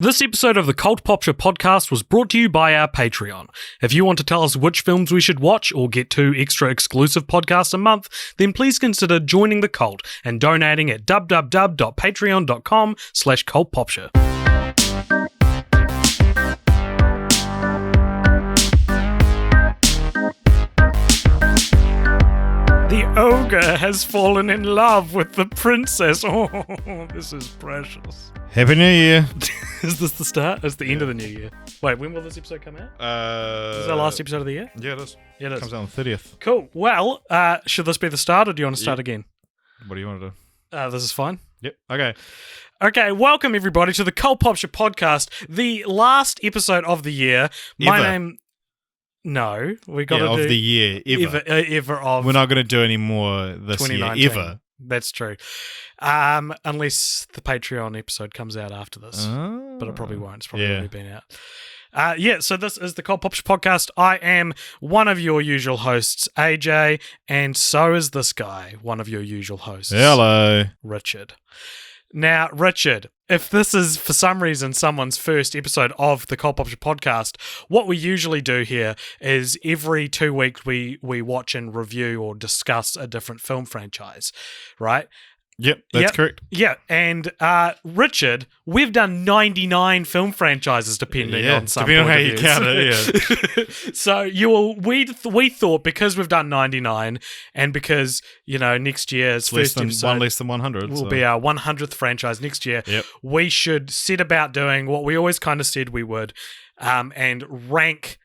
This episode of the Cult Popture podcast was brought to you by our Patreon. If you want to tell us which films we should watch or get 2 extra exclusive podcasts a month, then please consider joining the cult and donating at www.patreon.com/cultpopture. The ogre has fallen in love with the princess. Oh, this is precious. Happy New Year. Is this the start? It's the end of the new year. Wait, when will this episode come out? Is this our last episode of the year? Yeah, it is. Yeah, it is. Comes out on the 30th. Cool. Well, should this be the start or do you want to start again? What do you want to do? This is fine. Yep. Okay. Okay, welcome everybody to the Cult Popture podcast, the last episode of the year. My name... No, we got to do... of the year, ever. Ever of... We're not going to do any more this year, ever. That's true. Unless the Patreon episode comes out after this. But it probably won't. It's probably already been out. So this is the Cult Popture podcast. I am one of your usual hosts, AJ, and so is this guy, one of your usual hosts. Hello. Richard. Now, Richard, if this is for some reason someone's first episode of the Cult Popture podcast, what we usually do here is every 2 weeks we watch and review or discuss a different film franchise, right? Yep, that's correct. Yeah, and Richard, we've done 99 film franchises depending on some depending on how point you count it, yeah. So we thought because we've done 99 and because, next year's first episode one less than 100 will be our 100th franchise next year, yep. We should set about doing what we always kind of said we would, and rank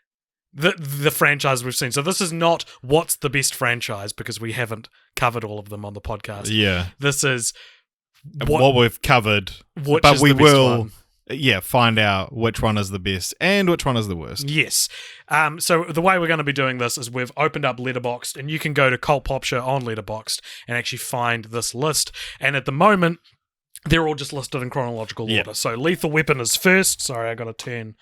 the franchise we've seen. So this is not what's the best franchise because we haven't covered all of them on the podcast. Yeah. This is what we've covered. But we will find out which one is the best and which one is the worst. Yes. So the way we're going to be doing this is we've opened up Letterboxd, and you can go to Cult Popture on Letterboxd and actually find this list. And at the moment, they're all just listed in chronological order. So Lethal Weapon is first. Sorry, I got to turn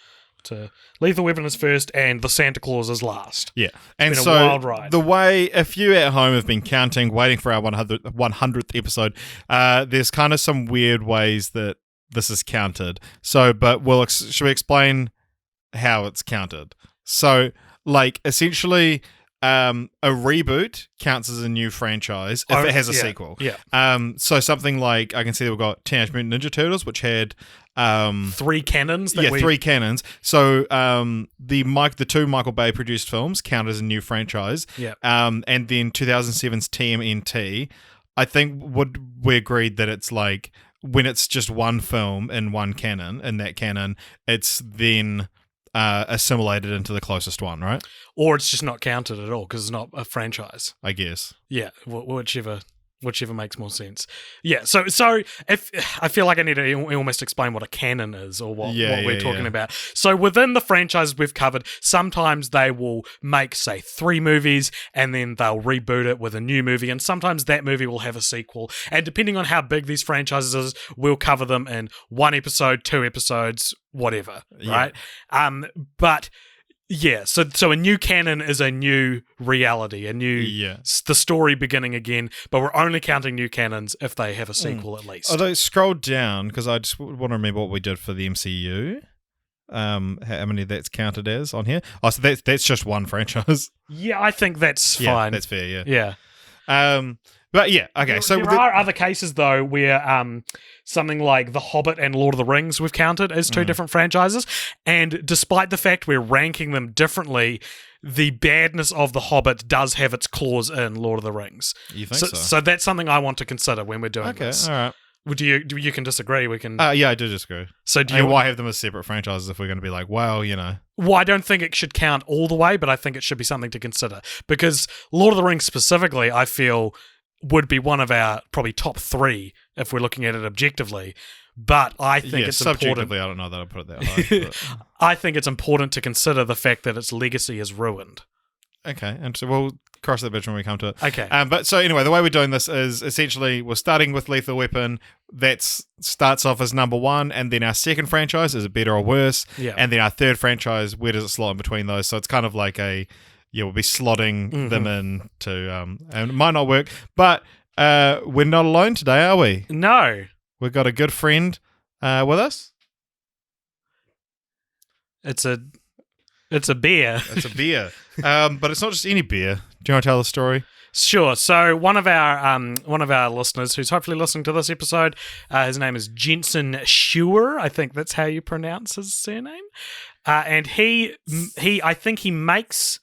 to Lethal Weapon is first, and The Santa Claus is last. Yeah, It's been a wild ride. The way, if you at home have been counting, waiting for our 100th episode, there's kind of some weird ways that this is counted. So, but should we explain how it's counted? So, essentially, a reboot counts as a new franchise if it has a sequel. Yeah. So something like, I can see that we've got Teenage Mutant Ninja Turtles, which had 3 canons. 3 canons. So the 2 Michael Bay produced films count as a new franchise. Yeah. And then 2007's TMNT, I think we agreed that it's like when it's just one film in one canon, in that canon, it's then assimilated into the closest one, right? Or it's just not counted at all because it's not a franchise. I guess. Yeah, whichever makes more sense. Yeah, so if I feel like I need to almost explain what a canon is or what we're talking about. So within the franchises we've covered, sometimes they will make, say, 3 movies and then they'll reboot it with a new movie, and sometimes that movie will have a sequel. And depending on how big these franchises is, we'll cover them in 1 episode, 2 episodes, whatever, right? But yeah, so a new canon is a new reality, the story beginning again, but we're only counting new canons if they have a sequel at least. Although scroll down, because I just want to remember what we did for the MCU. How many that's counted as on here? Oh, so that's just one franchise. Yeah, I think that's fine. Yeah, that's fair, Yeah. But yeah, okay. There are other cases though where something like The Hobbit and Lord of the Rings we've counted as 2 different franchises, and despite the fact we're ranking them differently, the badness of The Hobbit does have its claws in Lord of the Rings. You think so? So that's something I want to consider when we're doing this. Okay, all right. You can disagree. We can. Yeah, I do disagree. So why have them as separate franchises if we're going to be like, well, Well, I don't think it should count all the way, but I think it should be something to consider because Lord of the Rings specifically, I feel, would be one of our probably top 3 if we're looking at it objectively. But I think it's subjectively, important. I don't know that I'll put it that high. I think it's important to consider the fact that its legacy is ruined. Okay, and so we'll cross that bridge when we come to it. Okay. But so anyway, the way we're doing this is essentially we're starting with Lethal Weapon. That starts off as number 1, and then our second franchise, is it better or worse? Yeah. And then our third franchise, where does it slot in between those? So it's kind of like we'll be slotting them in to, and it might not work, but we're not alone today, are we? No. We've got a good friend with us. It's a beer. It's a beer. But it's not just any beer. Do you want to tell the story? Sure. So one of our listeners who's hopefully listening to this episode, his name is Jensen Scheuer. I think that's how you pronounce his surname. And I think he makes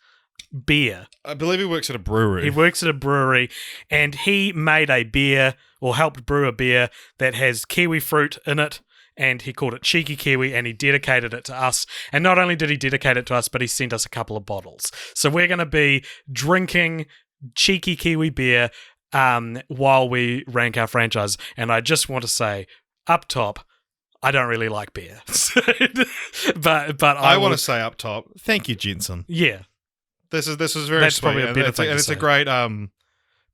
beer. I believe he works at a brewery. He works at a brewery, and he made a beer, or helped brew a beer, that has kiwi fruit in it, and he called it Cheeky Kiwi, and he dedicated it to us. And not only did he dedicate it to us, but he sent us a couple of bottles. So we're going to be drinking Cheeky Kiwi beer while we rank our franchise. And I just want to say, up top, I don't really like beer. but I want to say up top, thank you, Jensen. Yeah. This is very That's sweet. probably a better thing to it's say. a great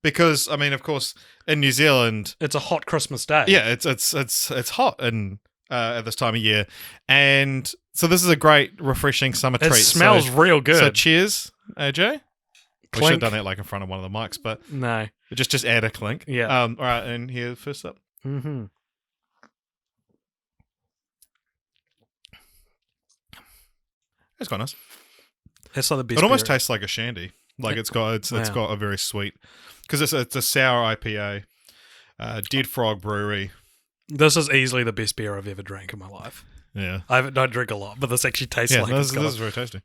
because I mean, of course, in New Zealand, it's a hot Christmas day. Yeah, it's hot and at this time of year, and so this is a great, refreshing summer treat. It smells real good. So cheers, AJ. We Clink. should have done that like in front of one of the mics, but No. Just add a clink. Yeah. All right, and here first up. Mm-hmm. It's quite nice. It's like the best. It almost beer. tastes like a shandy. Like it's got a very sweet, because it's a sour IPA. Dead Frog Brewery. This is easily the best beer I've ever drank in my life. Yeah, I don't drink a lot, but this actually tastes like this is very tasty.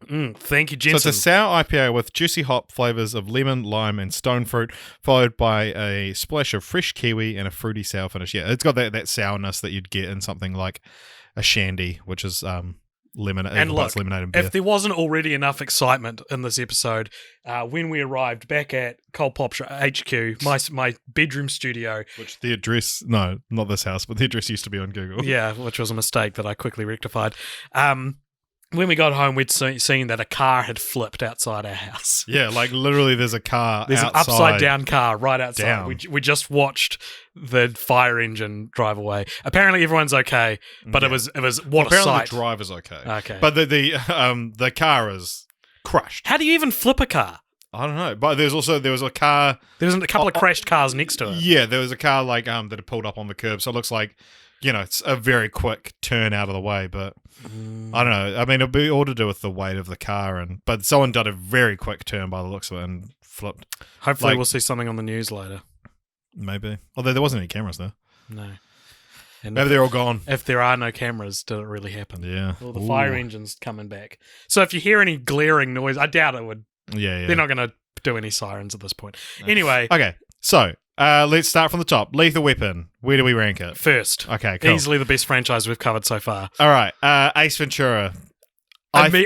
Thank you, So Jensen. it's a sour IPA with juicy hop flavors of lemon, lime, and stone fruit, followed by a splash of fresh kiwi and a fruity sour finish. Yeah, it's got that sourness that you'd get in something like a shandy, which is lemon and look, lemonade and beer. if there wasn't already enough excitement in this episode, when we arrived back at Popture HQ, my bedroom studio, Which the address, no, not this house, but the address used to be on Google. yeah, which was a mistake that I quickly rectified. When we got home, we'd seen that a car had flipped outside our house. Yeah, like literally there's a car There's outside. an upside-down car right outside. Down. We just watched the fire engine drive away. Apparently everyone's okay, but Yeah. it was what Apparently a sight. the driver's okay. Okay. But the car is crushed. How do you even flip a car? I don't know. But there was a car. There was a couple of crashed cars next to it. Yeah, there was a car like that had pulled up on the curb, so it looks like, it's a very quick turn out of the way, but I don't know. I mean, it'll be all to do with the weight of the car, but someone did a very quick turn by the looks of it and flipped. Hopefully Like- we'll see something on the news later. Maybe. Although there wasn't any cameras there. No. And Maybe they're all gone. if there are no cameras, did it really happen? Yeah. Well, the fire engine's coming back. So if you hear any glaring noise, I doubt it would. Yeah. They're not going to do any sirens at this point. Anyway, Okay, so let's start from the top. Lethal Weapon. Where do we rank it? first, Okay, cool. easily the best franchise we've covered so far. All right, Ace Ventura.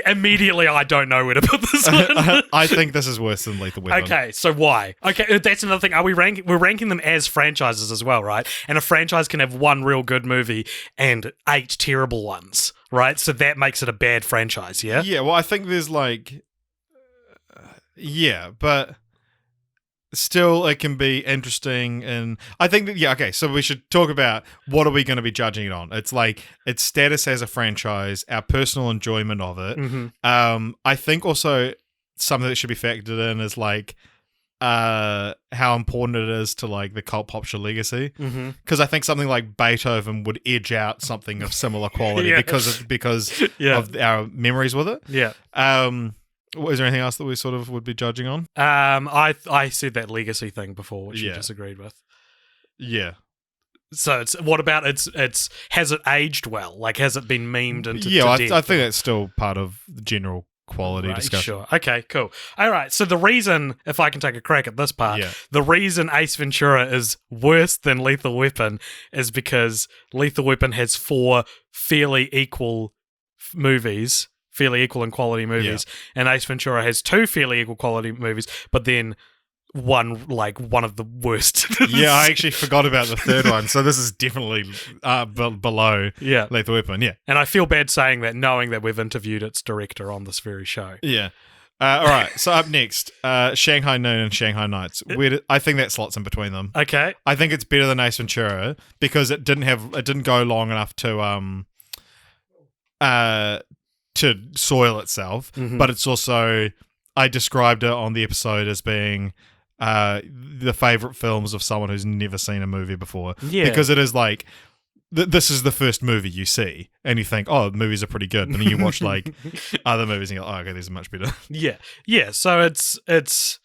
Immediately, I don't know where to put this one. I think this is worse than Lethal Weapon. Okay, so why? Okay, that's another thing. We're ranking them as franchises as well, right? And a franchise can have one real good movie and 8 terrible ones, right? So that makes it a bad franchise, yeah? Yeah, well, I think there's but still it can be interesting, and I think that, okay, so we should talk about what are we going to be judging it on. It's like its status as a franchise, our personal enjoyment of it. Mm-hmm. I think also something that should be factored in is like how important it is to like the cult Popture legacy, because I think something like Beethoven would edge out something of similar quality because of our memories with it. Yeah. Is there anything else that we sort of would be judging on? I said that legacy thing before, which you disagreed with. Yeah. So it's what about it's has it aged well? Like, has it been memed into? Yeah, to death? I think that's still part of the general quality discussion. Sure. Okay, cool. All right. So the reason, if I can take a crack at this part, the reason Ace Ventura is worse than Lethal Weapon is because Lethal Weapon has 4 fairly equal movies. Fairly equal in quality movies, and Ace Ventura has 2 fairly equal quality movies, but then one of the worst. Yeah, I actually forgot about the third one, so this is definitely below Lethal Weapon. Yeah, and I feel bad saying that, knowing that we've interviewed its director on this very show. Yeah. All right. So up next, Shanghai Noon and Shanghai Nights. I think that slots in between them. Okay. I think it's better than Ace Ventura because it didn't go long enough to soil itself, but it's also, I described it on the episode as being the favorite films of someone who's never seen a movie before, because it is like this is the first movie you see, and you think, oh, movies are pretty good, and then you watch like other movies, and you're like, oh, okay, these are much better. Yeah. So it's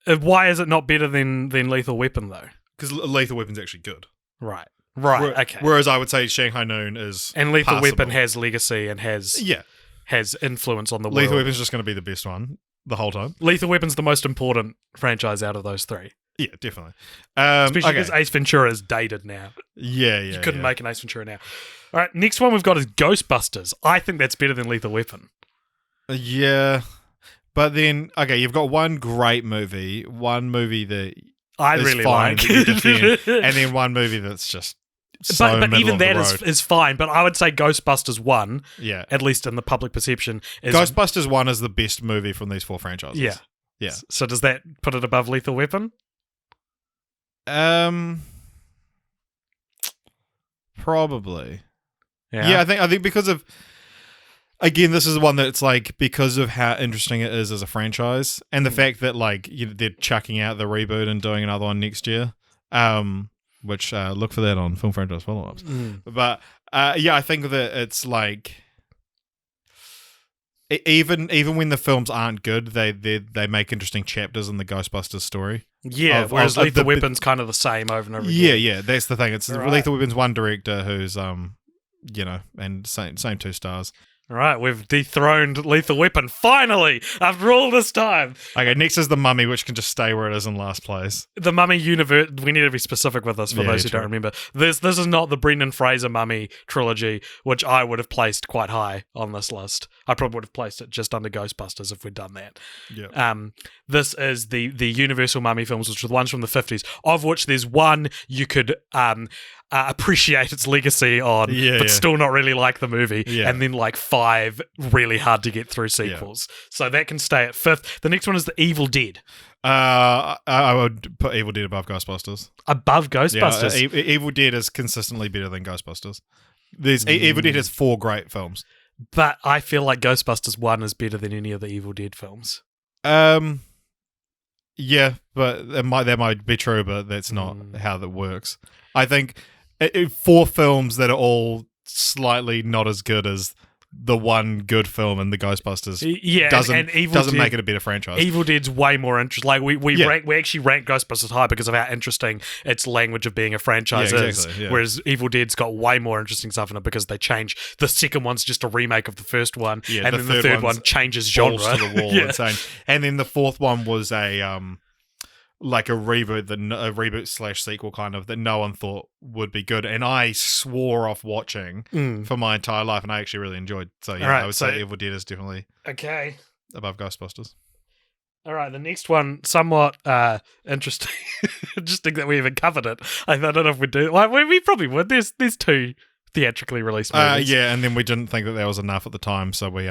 why is it not better than Lethal Weapon though? Because Lethal Weapon's actually good. Right. Okay. Whereas I would say Shanghai Noon is and Lethal passable. Weapon has legacy and has influence on the world. Lethal Weapon's just going to be the best one the whole time. Lethal Weapon's the most important franchise out of those three. Yeah, definitely. Especially because Ace Ventura is dated now. Yeah. You couldn't make an Ace Ventura now. All right, next one we've got is Ghostbusters. I think that's better than Lethal Weapon. Yeah. But then, okay, you've got one great movie, one movie that I is really fine like, that you defend, and then one movie that's just so but middle even of the that road. is fine. But I would say Ghostbusters 1, Yeah. at least in the public perception, is... Ghostbusters 1 is the best movie from these four franchises. Yeah. So does that put it above Lethal Weapon? Probably. Yeah, I think because of, again, this is the one that it's like, because of how interesting it is as a franchise, and the fact that like they're chucking out the reboot and doing another one next year, which look for that on Film Franchise Follow-Ups. But I think that it's like, even when the films aren't good, they make interesting chapters in the Ghostbusters story. Yeah, whereas Lethal Weapon's kind of the same over and over again. Yeah, that's the thing. It's Right. Lethal Weapon's one director who's and same 2 stars. All right, we've dethroned Lethal Weapon, finally, after all this time. Okay, next is The Mummy, which can just stay where it is in last place. The Mummy universe, we need to be specific with this for those who true. don't remember. This is not the Brendan Fraser Mummy trilogy, which I would have placed quite high on this list. I probably would have placed it just under Ghostbusters if we'd done that. Yeah. This is the Universal Mummy films, which are the ones from the 50s, of which there's one you could appreciate its legacy on, but still not really like the movie, and then like 5 really hard to get through sequels. So that can stay at 5th. The next one is The Evil Dead. I would put Evil Dead above Ghostbusters. Above Ghostbusters? Yeah, Evil Dead is consistently better than Ghostbusters. Evil Dead has 4 great films. But I feel like Ghostbusters 1 is better than any of the Evil Dead films. Yeah, but that might be true, but that's not how that works. I think 4 films that are all slightly not as good as the one good film in the Ghostbusters doesn't make it a better franchise. Evil Dead's way more interesting. Like we actually rank Ghostbusters high because of how interesting its language of being a franchise is. Whereas Evil Dead's got way more interesting stuff in it because they change. The second one's just a remake of the first one, and then the third one changes genre to the wall. Insane. And then the fourth one was a like a reboot/sequel kind of that no one thought would be good, and I swore off watching for my entire life, and I actually really enjoyed. So yeah, I would say Evil Dead is definitely above Ghostbusters. All right, the next one, somewhat interesting. Interesting that we even covered it. I don't know if we do. Like, we probably would. There's 2 theatrically released movies. And then we didn't think that was enough at the time, so we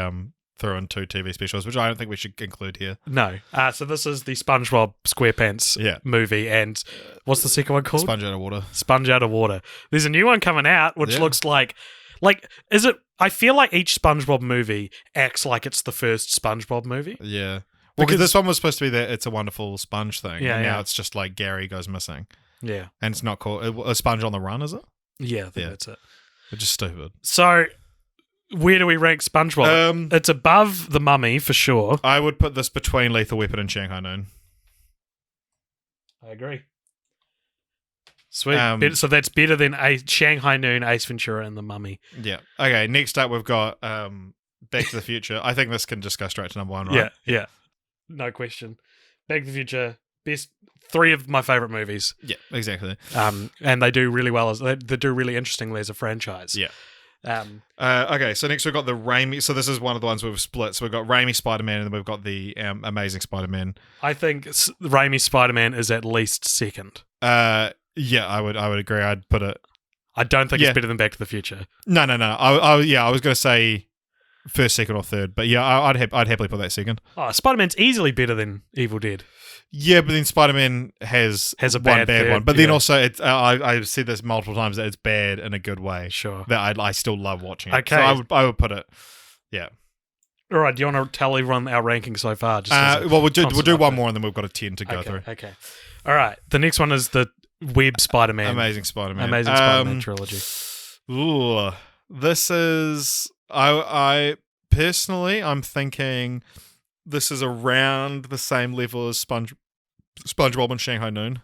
throw in 2 TV specials, which I don't think we should include here. No. So this is the SpongeBob SquarePants movie, and what's the second one called? Sponge Out of Water. Sponge Out of Water. There's a new one coming out, which looks like, is it? I feel like each SpongeBob movie acts like it's the first SpongeBob movie. Yeah. Well, because this one was supposed to be that It's a Wonderful Sponge thing, and now it's just like Gary goes missing. Yeah. And it's not called A Sponge on the Run, is it? Yeah, I think that's it. It's just stupid. So, where do we rank SpongeBob? It's above The Mummy, for sure. I would put this between Lethal Weapon and Shanghai Noon. I agree. Sweet. So that's better than Shanghai Noon, Ace Ventura, and The Mummy. Yeah. Okay, next up we've got Back to the Future. I think this can just go straight to number 1, right? Yeah. No question. Back to the Future, best 3 of my favourite movies. Yeah, exactly. And they do really well. They do really interestingly as a franchise. Yeah. Okay, so next we've got the Raimi. So this is one of the ones we've split. So we've got Raimi Spider-Man, and then we've got the Amazing Spider-Man. I think Raimi Spider-Man is at least second. Yeah, I would agree. I'd put it. I don't think it's better than Back to the Future. No. I was going to say first, second, or third, but yeah, I'd happily put that second. Oh, Spider-Man's easily better than Evil Dead. Yeah, but then Spider-Man has a bad one. But then also, it's I've said this multiple times, that it's bad in a good way. Sure. That I still love watching it. Okay. So I would put it, yeah. All right, do you want to tell everyone our ranking so far? Well, we'll do one more, and then we've got a 10 to go through. Okay. All right, the next one is the Web Spider-Man. Amazing Spider-Man. Amazing Spider-Man trilogy. Ooh, this is I personally I'm thinking this is around the same level as SpongeBob and Shanghai Noon.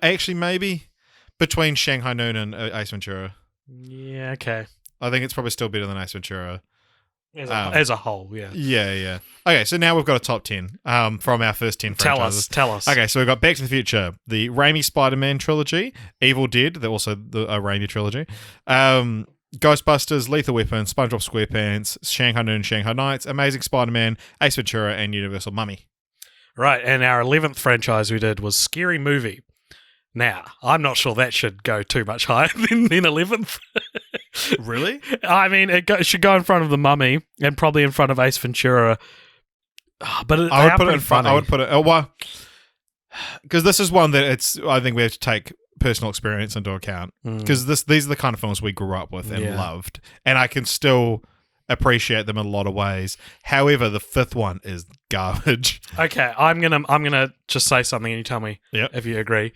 Actually, maybe between Shanghai Noon and Ace Ventura. Yeah, okay. I think it's probably still better than Ace Ventura. As a whole, yeah. Yeah. Okay, so now we've got a top 10 from our first 10 franchises. Tell us. Okay, so we've got Back to the Future, the Raimi Spider-Man trilogy, Evil Dead, also the Raimi trilogy, Ghostbusters, Lethal Weapon, SpongeBob SquarePants, Shanghai Noon, Shanghai Nights, Amazing Spider-Man, Ace Ventura, and Universal Mummy. Right, and our 11th franchise we did was Scary Movie. Now, I'm not sure that should go too much higher than 11th. Really? I mean, it should go in front of The Mummy and probably in front of Ace Ventura. But I would put it in front. I would put it. Oh, well, because this is one that I think we have to take personal experience into account. Because these are the kind of films we grew up with and loved, and I can still appreciate them in a lot of ways. However, the fifth one is garbage. Okay, I'm gonna just say something, and you tell me if you agree.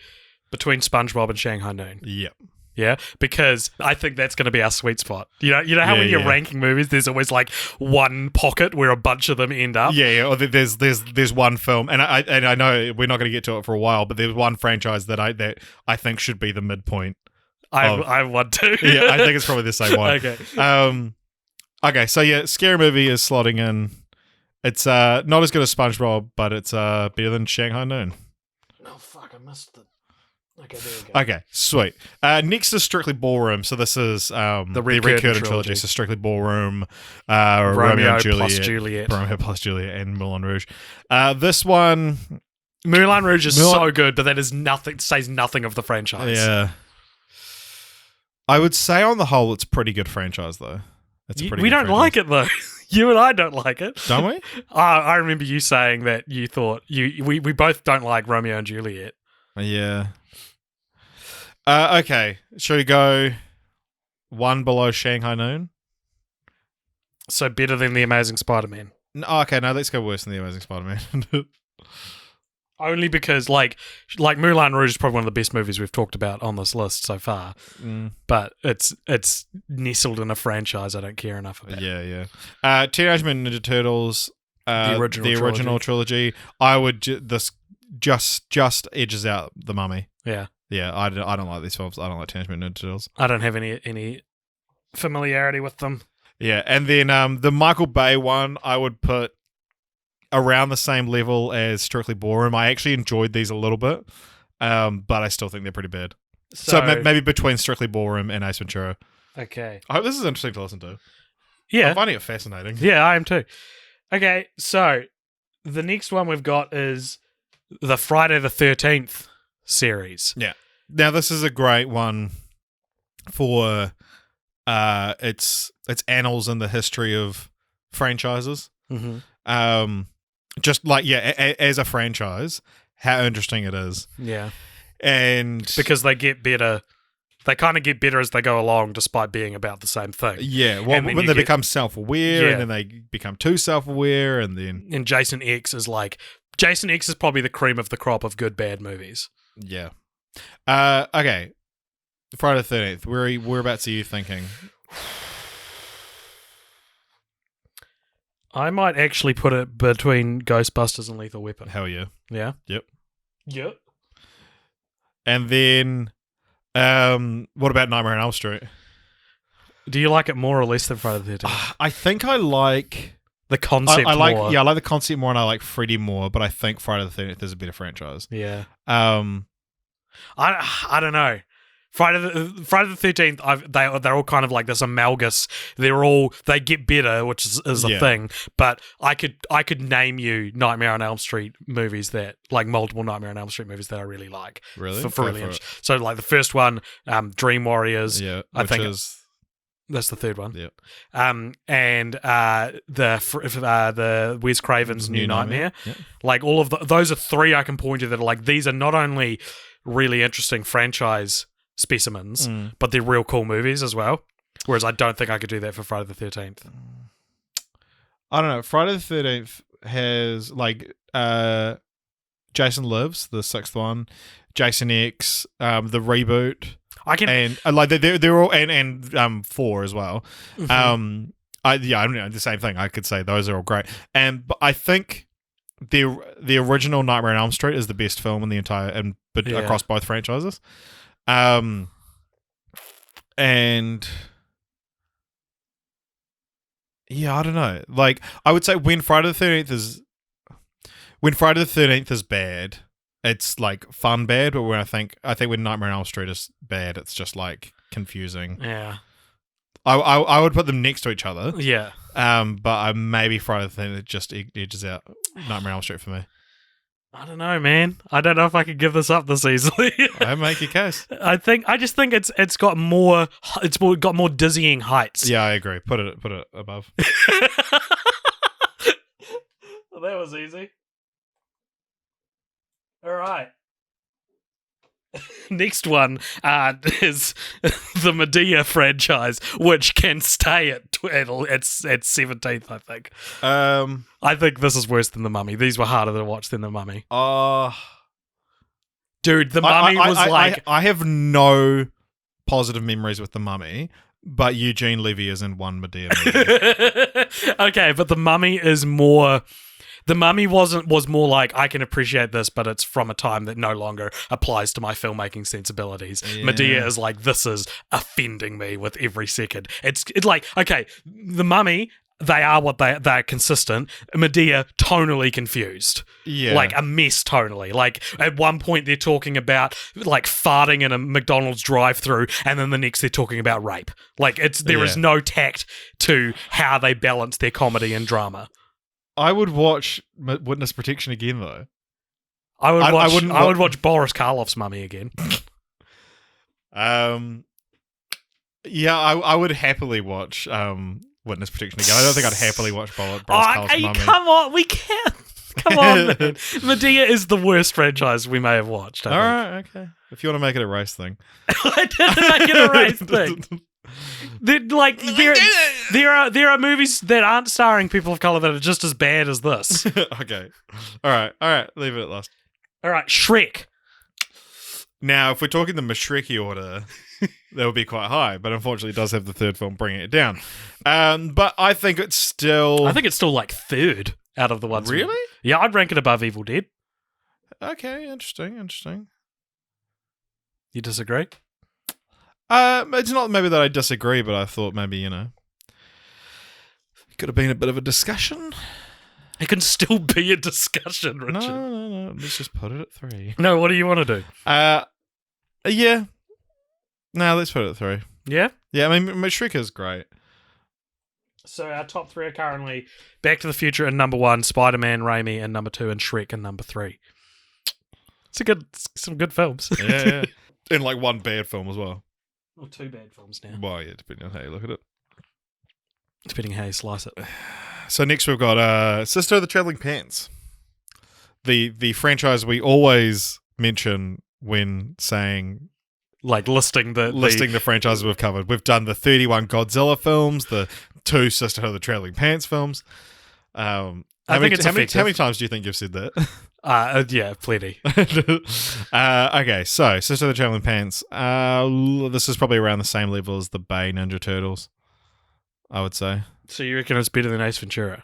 Between SpongeBob and Shanghai Noon. Yep. Yeah, because I think that's going to be our sweet spot. You know how when you're ranking movies, there's always like one pocket where a bunch of them end up. Yeah. Or there's one film, and I know we're not going to get to it for a while, but there's one franchise that I think should be the midpoint. I want to. Yeah, I think it's probably the same one. Okay. Okay. So yeah, Scary Movie is slotting in. It's not as good as SpongeBob, but it's better than Shanghai Noon. Oh fuck! I missed it. Okay, there we go. Okay, sweet. Next is Strictly Ballroom. So this is the Red Curtain trilogy. So Strictly Ballroom, Romeo and Juliet, plus Juliet, Romeo plus Juliet, and Moulin Rouge. This one, Moulin Rouge is so good, but that is nothing. Says nothing of the franchise. Yeah, I would say on the whole, it's a pretty good franchise though. We don't like it though. You and I don't like it, don't we? I remember you saying that you thought we both don't like Romeo and Juliet. Yeah. Okay, should we go one below Shanghai Noon? So better than The Amazing Spider-Man. Okay, no, let's go worse than The Amazing Spider-Man. Only because, like Moulin Rouge is probably one of the best movies we've talked about on this list so far. But it's nestled in a franchise I don't care enough about. Yeah. Teenage Mutant Ninja Turtles, the original trilogy. I would this just edges out The Mummy. Yeah, I don't like these films. I don't like Teenage Mutant Ninja Turtles. I don't have any familiarity with them. Yeah, and then the Michael Bay one, I would put around the same level as Strictly Ballroom. I actually enjoyed these a little bit, but I still think they're pretty bad. So maybe between Strictly Ballroom and Ace Ventura. Okay. I hope this is interesting to listen to. Yeah. I'm finding it fascinating. Yeah, I am too. Okay, so the next one we've got is the Friday the 13th series. Yeah. Now this is a great one for its annals in the history of franchises. Just like as a franchise, how interesting it is. Yeah. And because they get better. They kind of get better as they go along, despite being about the same thing. Yeah, well, when they become self-aware, and then they become too self-aware, and then... And Jason X is probably the cream of the crop of good, bad movies. Yeah. Okay. Friday the 13th. Whereabouts are you thinking? I might actually put it between Ghostbusters and Lethal Weapon. Hell yeah. Yeah? Yep. And then, what about Nightmare on Elm Street? Do you like it more or less than Friday the 13th? I think I like... The concept more. Yeah, I like the concept more and I like Freddy more, but I think Friday the 13th is a better franchise. Yeah. I don't know. Friday the 13th, they're all kind of like this amalgus. They get better, which is a thing. But I could name you Nightmare on Elm Street movies multiple Nightmare on Elm Street movies that I really like. Really? For really interesting. So like the first one, Dream Warriors. Yeah, I think that's the third one. Yeah. And the Wes Craven's New Nightmare. Yep. Like all of those are three I can point to that are like these are not only really interesting franchise specimens, but they're real cool movies as well. Whereas I don't think I could do that for Friday the 13th. I don't know. Friday the 13th has like Jason Lives, the sixth one, Jason X, the reboot. I can, and like they're all and 4 as well. Mhm. I don't know, the same thing. I could say those are all great, but I think the original Nightmare on Elm Street is the best film in the entire across both franchises. And yeah, I don't know. Like, I would say when Friday the 13th is bad, it's like fun bad. But when I think when Nightmare on Elm Street is bad, it's just like confusing. Yeah. I would put them next to each other. Yeah. But maybe Friday the 13th just edges out Nightmare on Elm Street for me. I don't know, man. I don't know if I could give this up this easily. I make your case. I just think it's got more dizzying heights. Yeah, I agree. Put it above. Well, that was easy. All right. Next one is the Medea franchise, which can stay at 17th, I think. I think this is worse than The Mummy. These were harder to watch than The Mummy. Dude, The Mummy was like... I have no positive memories with The Mummy, but Eugene Levy is in one Medea movie. Okay, but The Mummy is more... The Mummy was more like, I can appreciate this, but it's from a time that no longer applies to my filmmaking sensibilities. Yeah. Medea is like, this is offending me with every second. It's like, okay, The Mummy, they're consistent. Medea, tonally confused. Yeah. Like a mess tonally. Like at one point they're talking about like farting in a McDonald's drive-thru, and then the next they're talking about rape. Like there is no tact to how they balance their comedy and drama. I would watch Witness Protection again, though. I would watch Boris Karloff's Mummy again. Yeah, I would happily watch Witness Protection again. I don't think I'd happily watch Boris Karloff's Mummy. Come on, we can't. Come on, man. Medea is the worst franchise we may have watched. All right, okay. If you want to make it a race thing. I didn't make it a race thing. There are movies that aren't starring people of color that are just as bad as this. Okay. All right. Leave it at last. All right, Shrek. Now, if we're talking the Mashreki order, that would be quite high, but unfortunately it does have the third film bringing it down. But I think it's still... like third out of the ones. Really? Yeah, I'd rank it above Evil Dead. Okay, interesting. You disagree? It's not maybe that I disagree, but I thought maybe, could have been a bit of a discussion. It can still be a discussion, Richard. No. Let's just put it at 3. No, what do you want to do? Yeah. No, let's put it at 3. Yeah? Yeah, I mean, Shrek is great. So our top 3 are currently Back to the Future in number 1, Spider-Man, Raimi in number 2, and Shrek in number 3. Some good films. Yeah. And like one bad film as well. Or 2 bad films now. Well, yeah, depending on how you look at it. Depending how you slice it. So next we've got Sister of the Traveling Pants. The franchise we always mention when saying... Like listing the franchises we've covered. We've done the 31 Godzilla films, the 2 Sister of the Traveling Pants films. How many times do you think you've said that? Yeah, plenty. Okay, so Sister of the Traveling Pants. This is probably around the same level as the Bay Ninja Turtles, I would say. So you reckon it's better than Ace Ventura?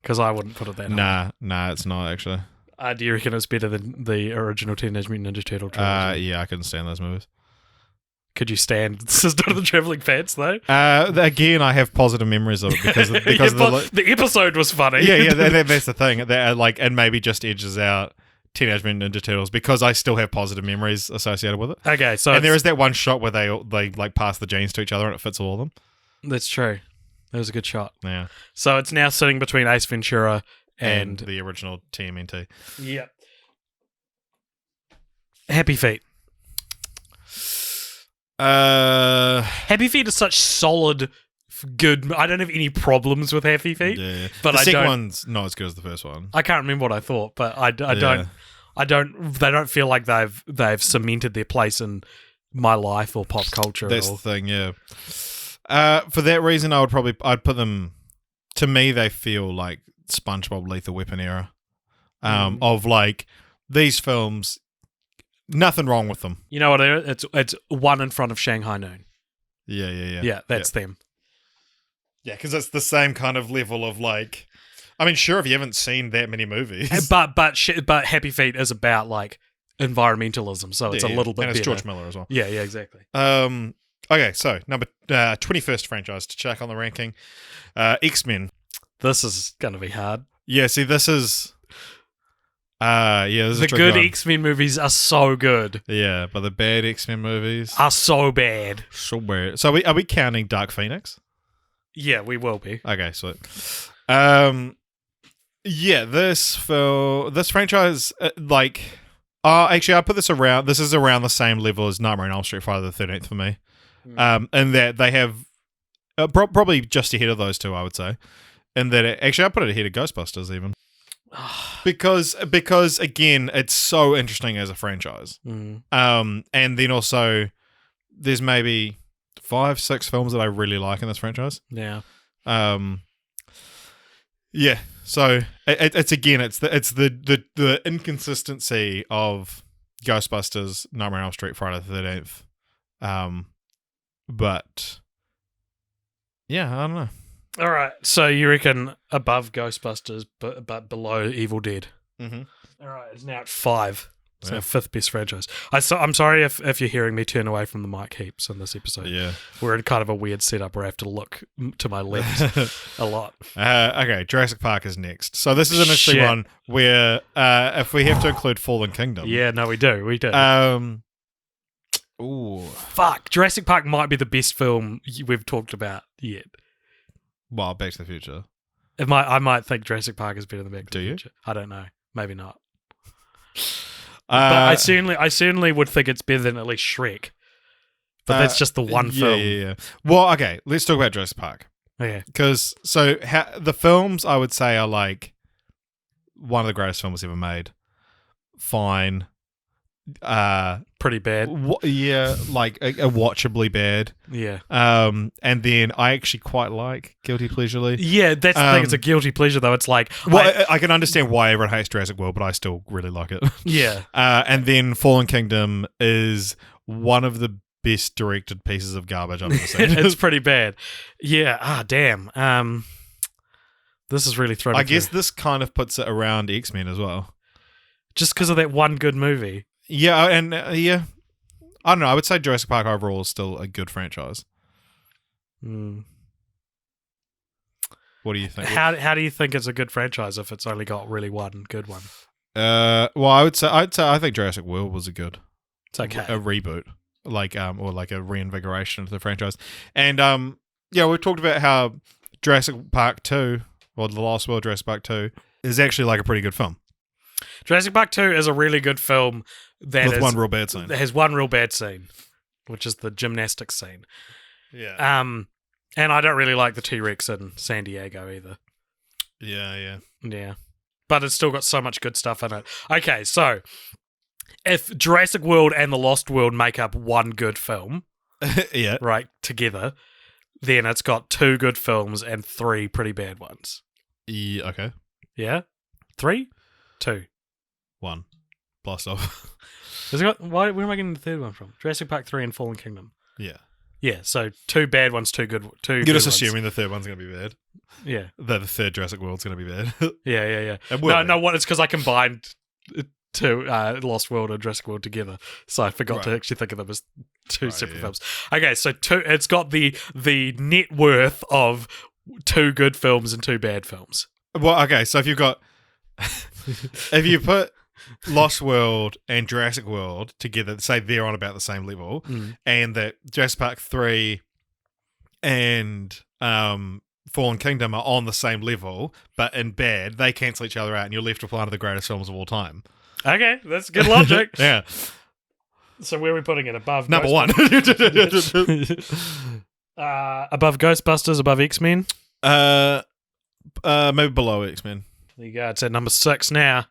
Because I wouldn't put it that high. Nah, it's not actually. Do you reckon it's better than the original Teenage Mutant Ninja Turtle trilogy? Yeah, I couldn't stand those movies. Could you stand Sister of the Traveling Pants, though? Again, I have positive memories of it because the episode was funny. Yeah, that's the thing. And maybe just edges out Teenage Mutant Ninja Turtles because I still have positive memories associated with it. Okay, so and there is that one shot where they like pass the genes to each other and it fits all of them. That's true. That was a good shot. Yeah. So it's now sitting between Ace Ventura and the original TMNT. Yep. Happy Feet. Happy Feet is such solid, good. I don't have any problems with Happy Feet. Yeah, but the second one's not as good as the first one. I can't remember what I thought, but I don't. They don't feel like they've cemented their place in my life or pop culture. That's the thing. Yeah. For that reason, I'd put them. To me, they feel like SpongeBob Lethal Weapon era. Of like these films. nothing wrong with them. You know what? It's one in front of Shanghai Noon. Yeah. Yeah, that's them. Yeah, because it's the same kind of level of like. I mean, sure, if you haven't seen that many movies, but Happy Feet is about like environmentalism, so it's a little bit. And it's better. George Miller as well. Yeah, exactly. Okay, so number 21st franchise to check on the ranking, X-Men. This is going to be hard. Yeah, see, this is. This is the good X-Men movies are so good. Yeah, but the bad X-Men movies are so bad. So bad. So are we counting Dark Phoenix? Yeah, we will be. Okay, so this franchise actually I put this around. This is around the same level as Nightmare on Elm Street, Friday the 13th for me. And that they have probably just ahead of those two, I would say. And that actually I put it ahead of Ghostbusters even. because again, it's so interesting as a franchise. And then also there's maybe 5-6 films that I really like in this franchise. Yeah. Yeah. So it's the inconsistency of Ghostbusters, Nightmare on Elm Street, Friday the 13th. But yeah, I don't know. All right. So you reckon above Ghostbusters, but below Evil Dead? Mm-hmm. All right. It's now at 5. So yeah. 5th best franchise. I'm sorry if you're hearing me turn away from the mic heaps in this episode. Yeah. We're in kind of a weird setup where I have to look to my left a lot. Okay, Jurassic Park is next. So this is an interesting one where if we have to include Fallen Kingdom. Yeah, no, we do. Ooh. Fuck. Jurassic Park might be the best film we've talked about yet. Well, Back to the Future. I might think Jurassic Park is better than Back to the Future. Do you? I don't know. Maybe not. But I certainly would think it's better than at least Shrek. But that's just the one film. Yeah. Well, okay, let's talk about Jurassic Park. Okay. Because the films I would say are like one of the greatest films ever made. Fine. Pretty bad. Like a watchably bad. Yeah. And then I actually quite like Guilty Pleasurely. Yeah, that's the thing. It's a guilty pleasure though. It's like, I can understand why everyone hates Jurassic World, but I still really like it. Yeah. And then Fallen Kingdom is one of the best directed pieces of garbage I've ever seen. It's pretty bad. Yeah. Damn. This is really thrown. I guess this kind of puts it around X-Men as well, just because of that one good movie. Yeah, and I don't know. I would say Jurassic Park overall is still a good franchise. What do you think? How do you think it's a good franchise if it's only got really one good one? Well, I think Jurassic World was it's okay. A reboot, or like a reinvigoration of the franchise. And we've talked about how Jurassic Park 2, or The Lost World Jurassic Park 2, is actually like a pretty good film. Jurassic Park 2 is a really good film with one real bad scene. It has one real bad scene, which is the gymnastics scene. Yeah. And I don't really like the T-Rex in San Diego either. Yeah. But it's still got so much good stuff in it. Okay, so if Jurassic World and The Lost World make up one good film, yeah, right, together, then it's got 2 good films and 3 pretty bad ones. Yeah, okay. Yeah? 3? 2. 1. Blast off. Where am I getting the third one from? Jurassic Park 3 and Fallen Kingdom. Yeah. Yeah, so 2 bad ones, 2 good. You're just assuming the third one's going to be bad. Yeah. The third Jurassic World's going to be bad. Yeah. No, it's because I combined Lost World and Jurassic World together, so I forgot to actually think of them as 2 separate films. Okay, so it's got the net worth of 2 good films and 2 bad films. Well, okay, so if you put Lost World and Jurassic World together, say they're on about the same level, and that Jurassic Park 3 and Fallen Kingdom are on the same level, but in bad, they cancel each other out, and you're left with one of the greatest films of all time. Okay, that's good logic. Yeah. So where are we putting it? Above number 1. Above Ghostbusters, above X-Men? Maybe below X-Men. There you go. It's at number 6 now.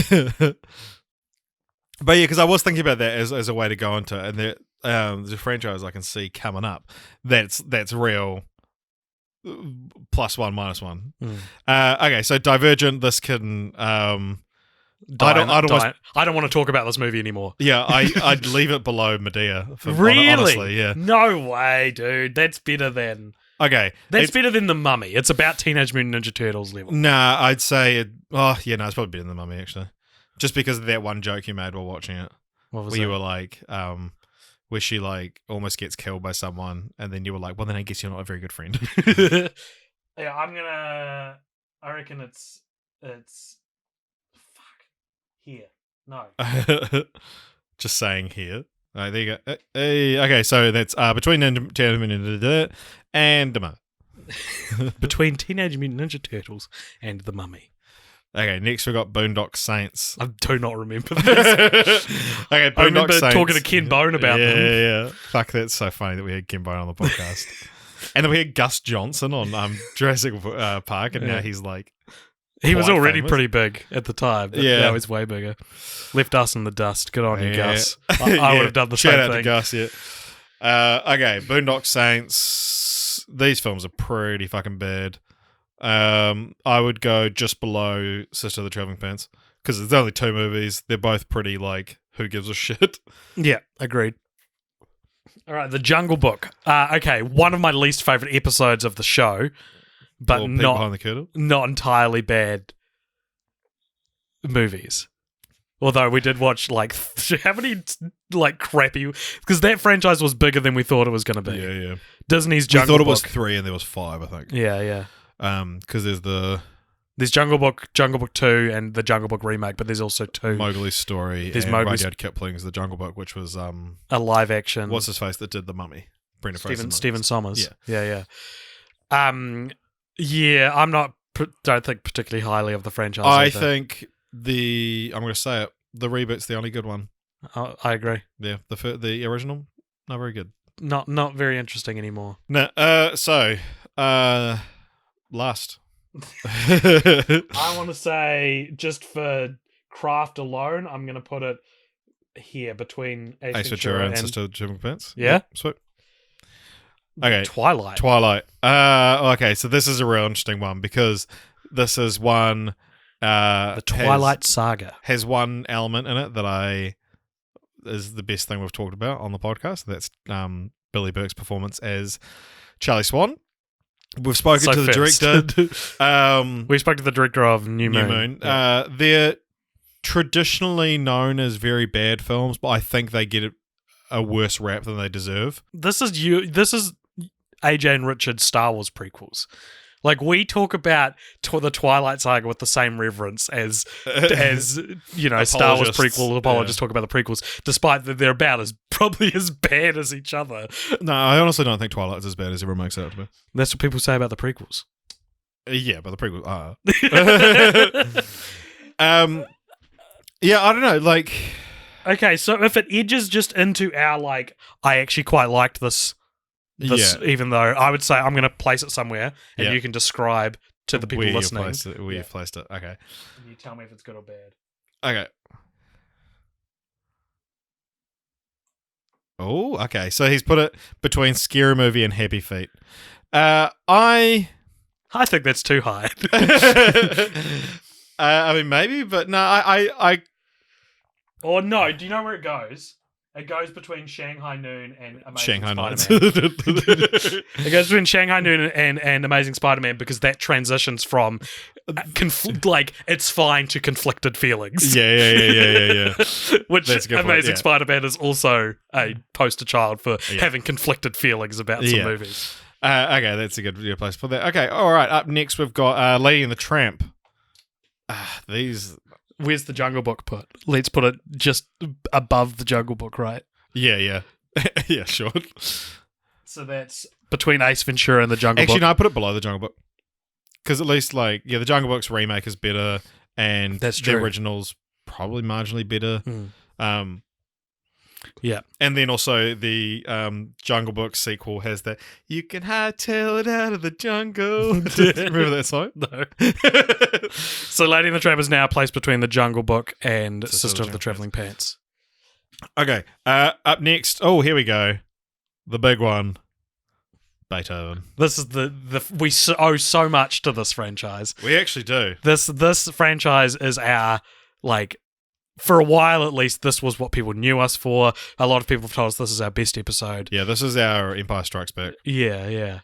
But yeah, because I was thinking about that as a way to go into it, and there's a franchise I can see coming up that's real +1 -1. Okay, so Divergent. This can I don't want to talk about this movie anymore. Yeah, I'd leave it below Medea. Really? Honestly, yeah. No way, dude. That's better than... Okay. That's better than The Mummy. It's about Teenage Mutant Ninja Turtles level. Nah, I'd say... it's probably better than The Mummy, actually. Just because of that one joke you made while watching it. What was where that? you were like... where she, like, almost gets killed by someone, and then you were like, well, then I guess you're not a very good friend. Yeah, I'm gonna... I reckon it's... Fuck. Here. No. Just saying here. All right, there you go. Okay, so that's between Teenage Mutant Ninja and The Mummy. Between Teenage Mutant Ninja Turtles and The Mummy. Okay, next we got Boondock Saints. I do not remember this. Okay, Boondock I remember Saints. talking to Ken Bone about them. Yeah. Fuck, that's so funny that we had Ken Bone on the podcast. And then we had Gus Johnson on Jurassic Park, and now he's like... He was already famous. pretty big at the time, but now he's way bigger. Left us in the dust. Good on you, Gus. I would have done the Shout same out thing. to Gus, yeah. Okay, Boondock Saints. These films are pretty fucking bad. I would go just below Sister of the Traveling Pants, because there's only 2 movies. They're both pretty, like, who gives a shit? Yeah, agreed. All right, The Jungle Book. Okay, one of my least favourite episodes of the show, but Peek Behind the Curtain. not entirely bad movies. Although we did watch, like, how many, like, crappy... Because that franchise was bigger than we thought it was going to be. Yeah. Disney's Jungle We thought Book. it was 3 and there was 5, I think. Yeah. Because There's Jungle Book 2, and the Jungle Book remake, but there's also 2. Mowgli's Story, There's and Mowgli's- Rudyard Kipling's The Jungle Book, which was... a live action. what's his face that did The Mummy? Brendan Fraser. Stephen Sommers. Yeah. Yeah, I'm not... don't think particularly highly of the franchise. I think I'm going to say it, the reboot's the only good one. I agree. Yeah, the original, not very good. Not very interesting anymore. No, last. I want to say, just for craft alone, I'm going to put it here between Ace Ventura and Sister of the Traveling Pants. Yeah? Sweet. Okay. Twilight. Okay, so this is a real interesting one, because this is one... the Twilight Saga. Has one element in it that is the best thing we've talked about on the podcast. That's Billy Burke's performance as Charlie Swan. We've spoken to the director. We spoke to the director of New Moon. Yeah. They're traditionally known as very bad films, but I think they get a worse rap than they deserve. This is AJ and Richard's Star Wars prequels. Like, we talk about the Twilight Saga with the same reverence as Star Wars prequel apologists talk about the prequels, despite that they're probably as bad as each other. No, I honestly don't think Twilight's as bad as everyone makes it out to be. That's what people say about the prequels. Yeah, but the prequels are. Yeah, I don't know, like... Okay, so if it edges just into our, like, I actually quite liked this, even though I would say I'm going to place it somewhere, and you can describe to the people listening. Where you've placed it, okay. And you tell me if it's good or bad. Okay. Oh, okay. So he's put it between Scary Movie and Happy Feet. I think that's too high. I mean, maybe, but no, I... Or no, do you know where it goes? It goes between Shanghai Noon and Amazing Shanghai Nights. Spider-Man. It goes between Shanghai Noon and Amazing Spider-Man, because that transitions from like, it's fine to conflicted feelings. Yeah. Which That's a good point, Amazing yeah. Spider-Man is also a poster child for having conflicted feelings about some movies. Okay, that's a good place for that. Okay, all right. Up next, we've got Lady and the Tramp. These... Where's the Jungle Book put? Let's put it just above the Jungle Book, right? Yeah. Yeah, sure. So that's between Ace Ventura and the Jungle Book. Actually, no, I put it below the Jungle Book. Because at least, like, the Jungle Book's remake is better, and That's the true. original's probably marginally better. Yeah. And then also the Jungle Book sequel has that, you can hightail it out of the jungle. Remember that song? No. So Lady and the Tramp is now placed between the Jungle Book and Sister of the Traveling Pants. Okay. Up next, here we go. The big one. Beethoven. This is we owe so much to this franchise. We actually do. This franchise is our like, for a while at least, this was what people knew us for. A lot of people have told us this is our best episode. Yeah, this is our Empire Strikes Back. Yeah.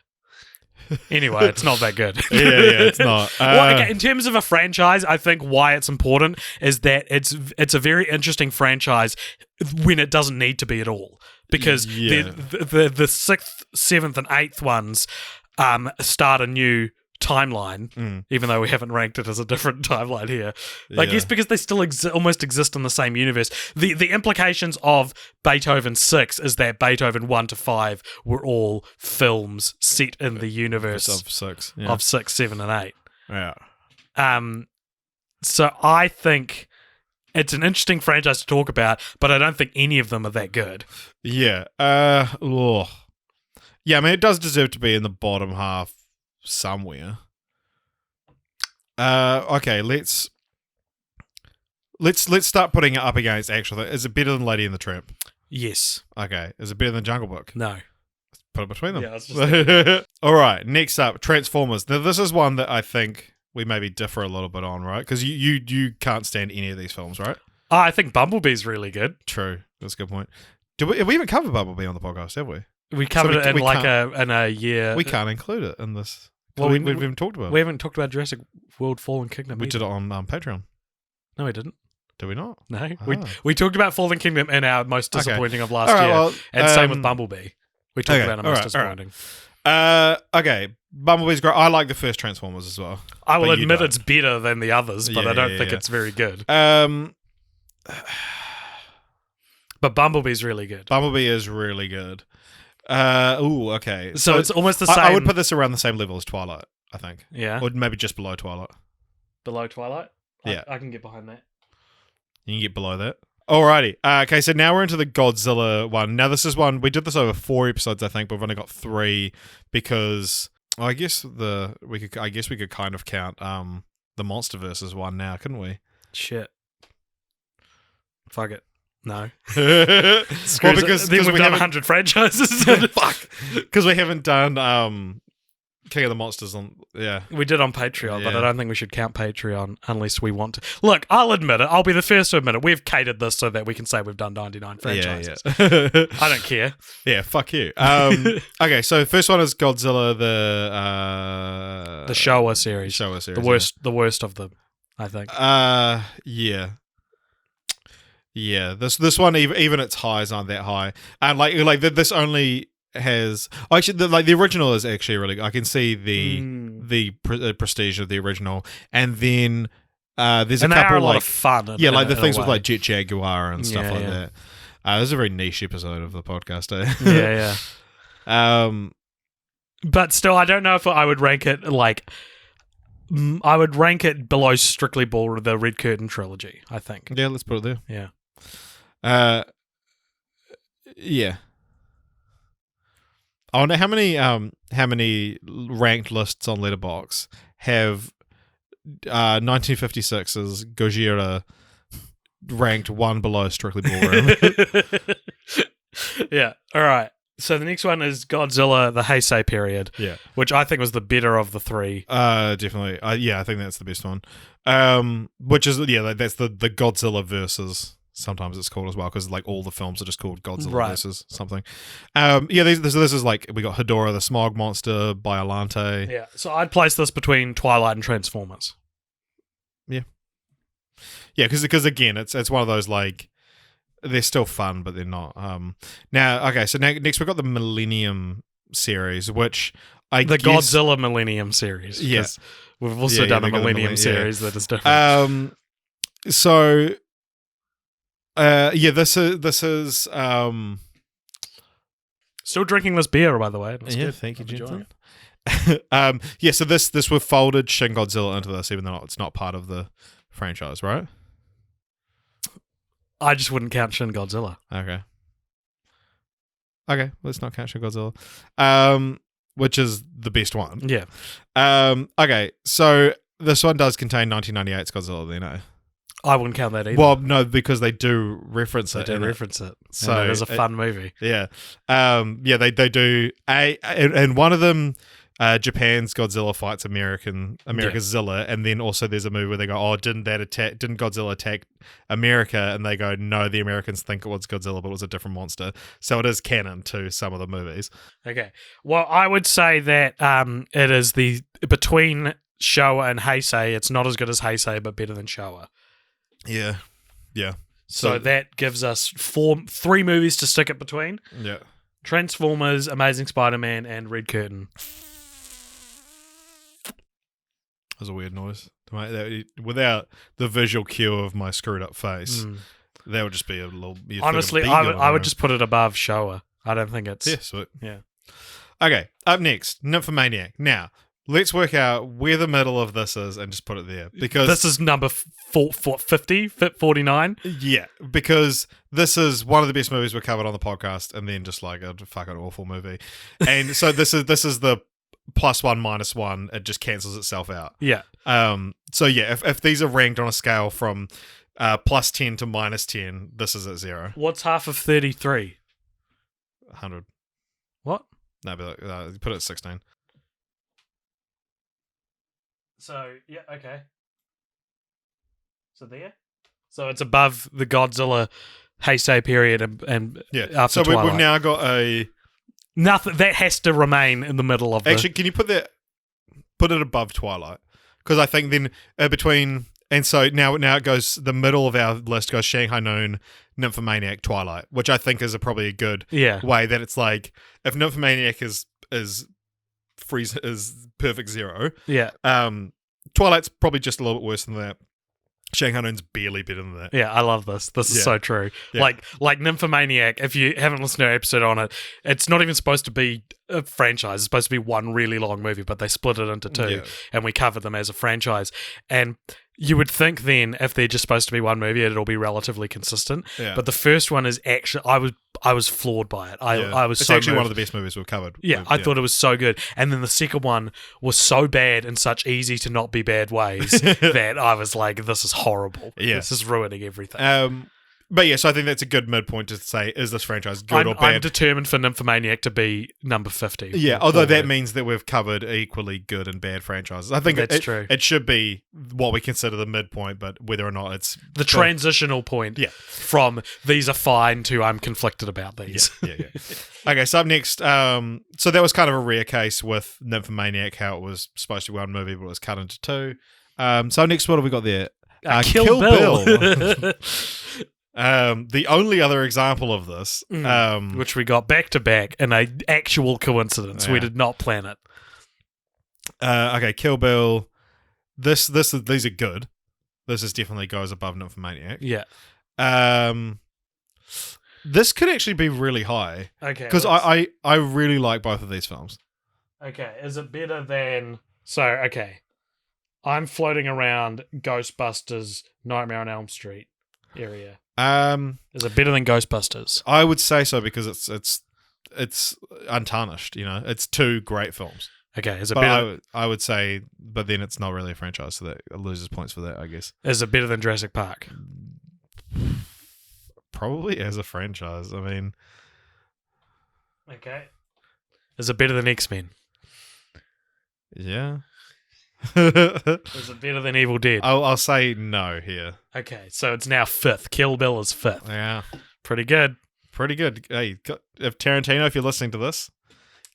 Anyway, it's not that good. Yeah, it's not. Well, okay, in terms of a franchise, I think why it's important is that it's a very interesting franchise when it doesn't need to be at all. Because the 6th, 7th, and 8th ones start a new timeline, even though we haven't ranked it as a different timeline here. I guess because they still almost exist in the same universe. The implications of Beethoven 6 is that Beethoven 1 to 5 were all films set in the universe of 6, of 6, 7, and 8. Yeah. So I think it's an interesting franchise to talk about, but I don't think any of them are that good. Yeah. Yeah, I mean, it does deserve to be in the bottom half somewhere. Okay, let's start putting it up against actual. Is it better than Lady and the Tramp? Yes. Okay. Is it better than Jungle Book? No. Put it between them. Yeah, it's just all right. Next up, Transformers. Now, this is one that I think we maybe differ a little bit on, right? Because you can't stand any of these films, right? I think Bumblebee's really good. True. That's a good point. Have we even covered Bumblebee on the podcast, have we? We covered it in a year. We can't include it in this. Well, we've even talked about it. We haven't talked about Jurassic World Fallen Kingdom. We did it on Patreon. No, we didn't. Did we not? No. We talked about Fallen Kingdom in our most disappointing of last year. Well, and same with Bumblebee. We talked about our most disappointing. Okay. Bumblebee's great. I like the first Transformers as well. I will admit it's better than the others, but I don't think it's very good. But Bumblebee's really good. Bumblebee is really good. Okay. So it's almost the same. I would put this around the same level as Twilight, I think. Yeah. Or maybe just below Twilight. Below Twilight? Yeah. I can get behind that. You can get below that. Alrighty. Okay, so now we're into the Godzilla one. Now this is one, we did this over 4 episodes, I think, but we've only got 3 because I guess we could kind of count the MonsterVerse as one now, couldn't we? Shit. Fuck it. No. Well, because we've done 100 franchises. Fuck. Because we haven't done King of the Monsters on. Yeah. We did on Patreon, but I don't think we should count Patreon unless we want to. Look, I'll admit it. I'll be the first to admit it. We've catered this so that we can say we've done 99 franchises. Yeah. I don't care. Yeah, fuck you. Okay, so first one is Godzilla, the Showa series. The worst of them, I think. Yeah. Yeah, this one even its highs aren't that high, and like this only has actually the original is actually really. I can see the prestige of the original, and then there's a couple a lot of fun. Like the things with like Jet Jaguar and stuff like that. This is a very niche episode of the podcast. Yeah. But still, I don't know if I would rank it like. I would rank it below Strictly Ball, the Red Curtain trilogy, I think. Yeah, let's put it there. Yeah. Yeah. I wonder how many ranked lists on Letterboxd have 1956's Gojira ranked 1 below Strictly Ballroom. Yeah. All right. So the next one is Godzilla, the Heisei period. Yeah. Which I think was the better of the 3. Definitely. I think that's the best one. Which is that's the Godzilla versus. Sometimes it's called as well because like all the films are just called Godzilla versus something. This is like we got Hedorah the Smog Monster, Biollante. Yeah. So I'd place this between Twilight and Transformers. Yeah. Yeah, because again, it's one of those like. They're still fun, but they're not. Now, okay, so next we've got the Millennium series, which I guess... Godzilla Millennium series. Yes. We've also done a Millennium series that is different. This is... Still drinking this beer, by the way. Thank you, Jensen. So this we've folded Shin Godzilla into this, even though it's not part of the franchise, right? I just wouldn't count Shin Godzilla. Okay, let's not count Shin Godzilla. Which is the best one. Yeah. Okay, so this one does contain 1998's Godzilla, then, eh? I wouldn't count that either. Well, no, because they do reference it. They do reference it. So it is a fun movie. Yeah. They do. And one of them, Japan's Godzilla fights America's Zilla, and then also there's a movie where they go, oh, didn't Godzilla attack America? And they go, no, the Americans think it was Godzilla, but it was a different monster. So it is canon to some of the movies. Okay. Well, I would say that it is between Showa and Heisei, it's not as good as Heisei, but better than Showa. Yeah. So that gives us 3 movies to stick it between. Yeah. Transformers, Amazing Spider-Man, and Red Curtain. That was a weird noise. Without the visual cue of my screwed up face, that would just be a little... Honestly, I would just put it above Showa. I don't think it's... Yeah, sweet. Yeah. Okay, up next, Nymphomaniac. Now, let's work out where the middle of this is and just put it there. Because this is number 50, 49. Yeah, because this is one of the best movies we covered on the podcast, and then just like a fucking awful movie. And so this is the +1, -1. It just cancels itself out. Yeah. So yeah, if these are ranked on a scale from +10 to -10, this is at 0. What's half of 33? 100. What? No, but put it at 16. So, yeah, okay. So there? So it's above the Godzilla Heisei period and yeah. After so Twilight. we've now got a... Nothing that has to remain in the middle of Actually, can you put it above Twilight? Because I think then between... And so now it goes... The middle of our list goes Shanghai Noon, Nymphomaniac, Twilight, which I think is probably a good way that it's like... If Nymphomaniac is perfect 0. Yeah. Twilight's probably just a little bit worse than that. Shanghai Noon's barely better than that. Yeah, I love this. This is so true. Yeah. Like Nymphomaniac, if you haven't listened to our episode on it, it's not even supposed to be a franchise. It's supposed to be one really long movie, but they split it into 2, and we cover them as a franchise. And you would think then, if they're just supposed to be one movie, it'll be relatively consistent. Yeah. But the first one is actually, I was floored by it. I was it's so actually moved. one of the best movies we've covered. Yeah, I thought it was so good. And then the second one was so bad in such easy to not be bad ways that I was like, this is horrible. Yeah. This is ruining everything. But yeah, so I think that's a good midpoint to say, is this franchise good or bad? I'm determined for Nymphomaniac to be number 50. Yeah, although that means that we've covered equally good and bad franchises. I think that's true. It should be what we consider the midpoint, but whether or not it's... The transitional point from these are fine to I'm conflicted about these. Yeah. Okay, so up next, so that was kind of a rare case with Nymphomaniac, how it was supposed to be one movie, but it was cut into 2. So next, what have we got there? Kill Bill. The only other example of this, which we got back to back in a actual coincidence. We did not plan it. Okay, Kill Bill. These are good. This is definitely goes above Nymphomaniac. Yeah. This could actually be really high. Okay. Because I really like both of these films. Okay, is it better than... So, okay. I'm floating around Ghostbusters, Nightmare on Elm Street area. Is it better than Ghostbusters? I would say so because it's untarnished. You know, it's 2 great films. Okay, is it better? I would say, but then it's not really a franchise, so that it loses points for that, I guess. Is it better than Jurassic Park? Probably as a franchise. I mean, okay. Is it better than X-Men? Yeah. Is it better than Evil Dead? I'll say no here. Okay, so it's now 5th. Kill Bill is 5th. Yeah. Pretty good. Pretty good. Hey, if Tarantino, if you're listening to this,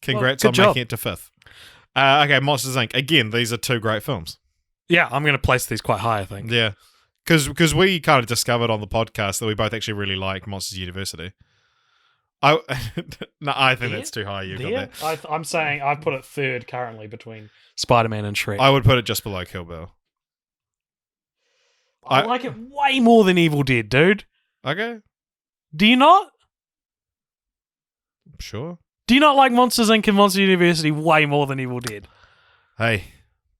congrats on job. making it to 5th. Okay, Monsters, Inc. Again, these are 2 great films. Yeah, I'm going to place these quite high, I think. Yeah. Because we kind of discovered on the podcast that we both actually really like Monsters University. I think that's too high. You've got that. I'm saying I've put it 3rd currently between Spider-Man and Shrek. I would put it just below Kill Bill. I like it way more than Evil Dead, dude. Okay. Do you not? Sure. Do you not like Monsters Inc. and Monsters University way more than Evil Dead? Hey,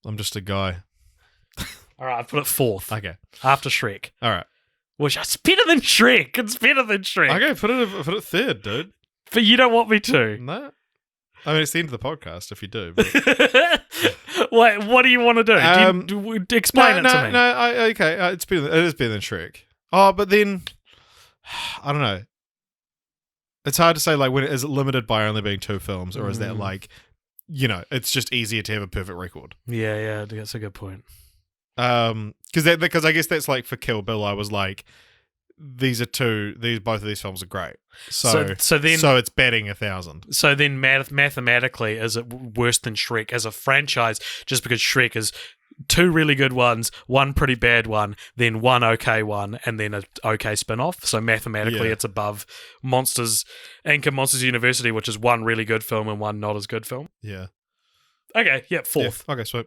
I'm just a guy. All right, I've put it 4th. Okay. After Shrek. All right. Which is better than Shrek. It's better than Shrek. Okay, put it 3rd, dude. But you don't want me to. No. I mean, it's the end of the podcast if you do. But... Wait, what do you want to do? Explain it to me. No, okay. It is better than Shrek. Oh, but then, I don't know. It's hard to say, like, when is it limited by only being 2 films, or is that, like, it's just easier to have a perfect record. Yeah, that's a good point. Because I guess that's like for Kill Bill, I was like, both of these films are great. So it's batting 1,000. So then mathematically, is it worse than Shrek as a franchise? Just because Shrek is 2 really good ones, 1 pretty bad one, then 1 okay one, and then an okay spin-off. So mathematically, it's above Monsters, Inc. and Monsters University, which is 1 really good film and 1 not as good film. Yeah. Okay, yep, 4th. Yeah. Okay, sweet.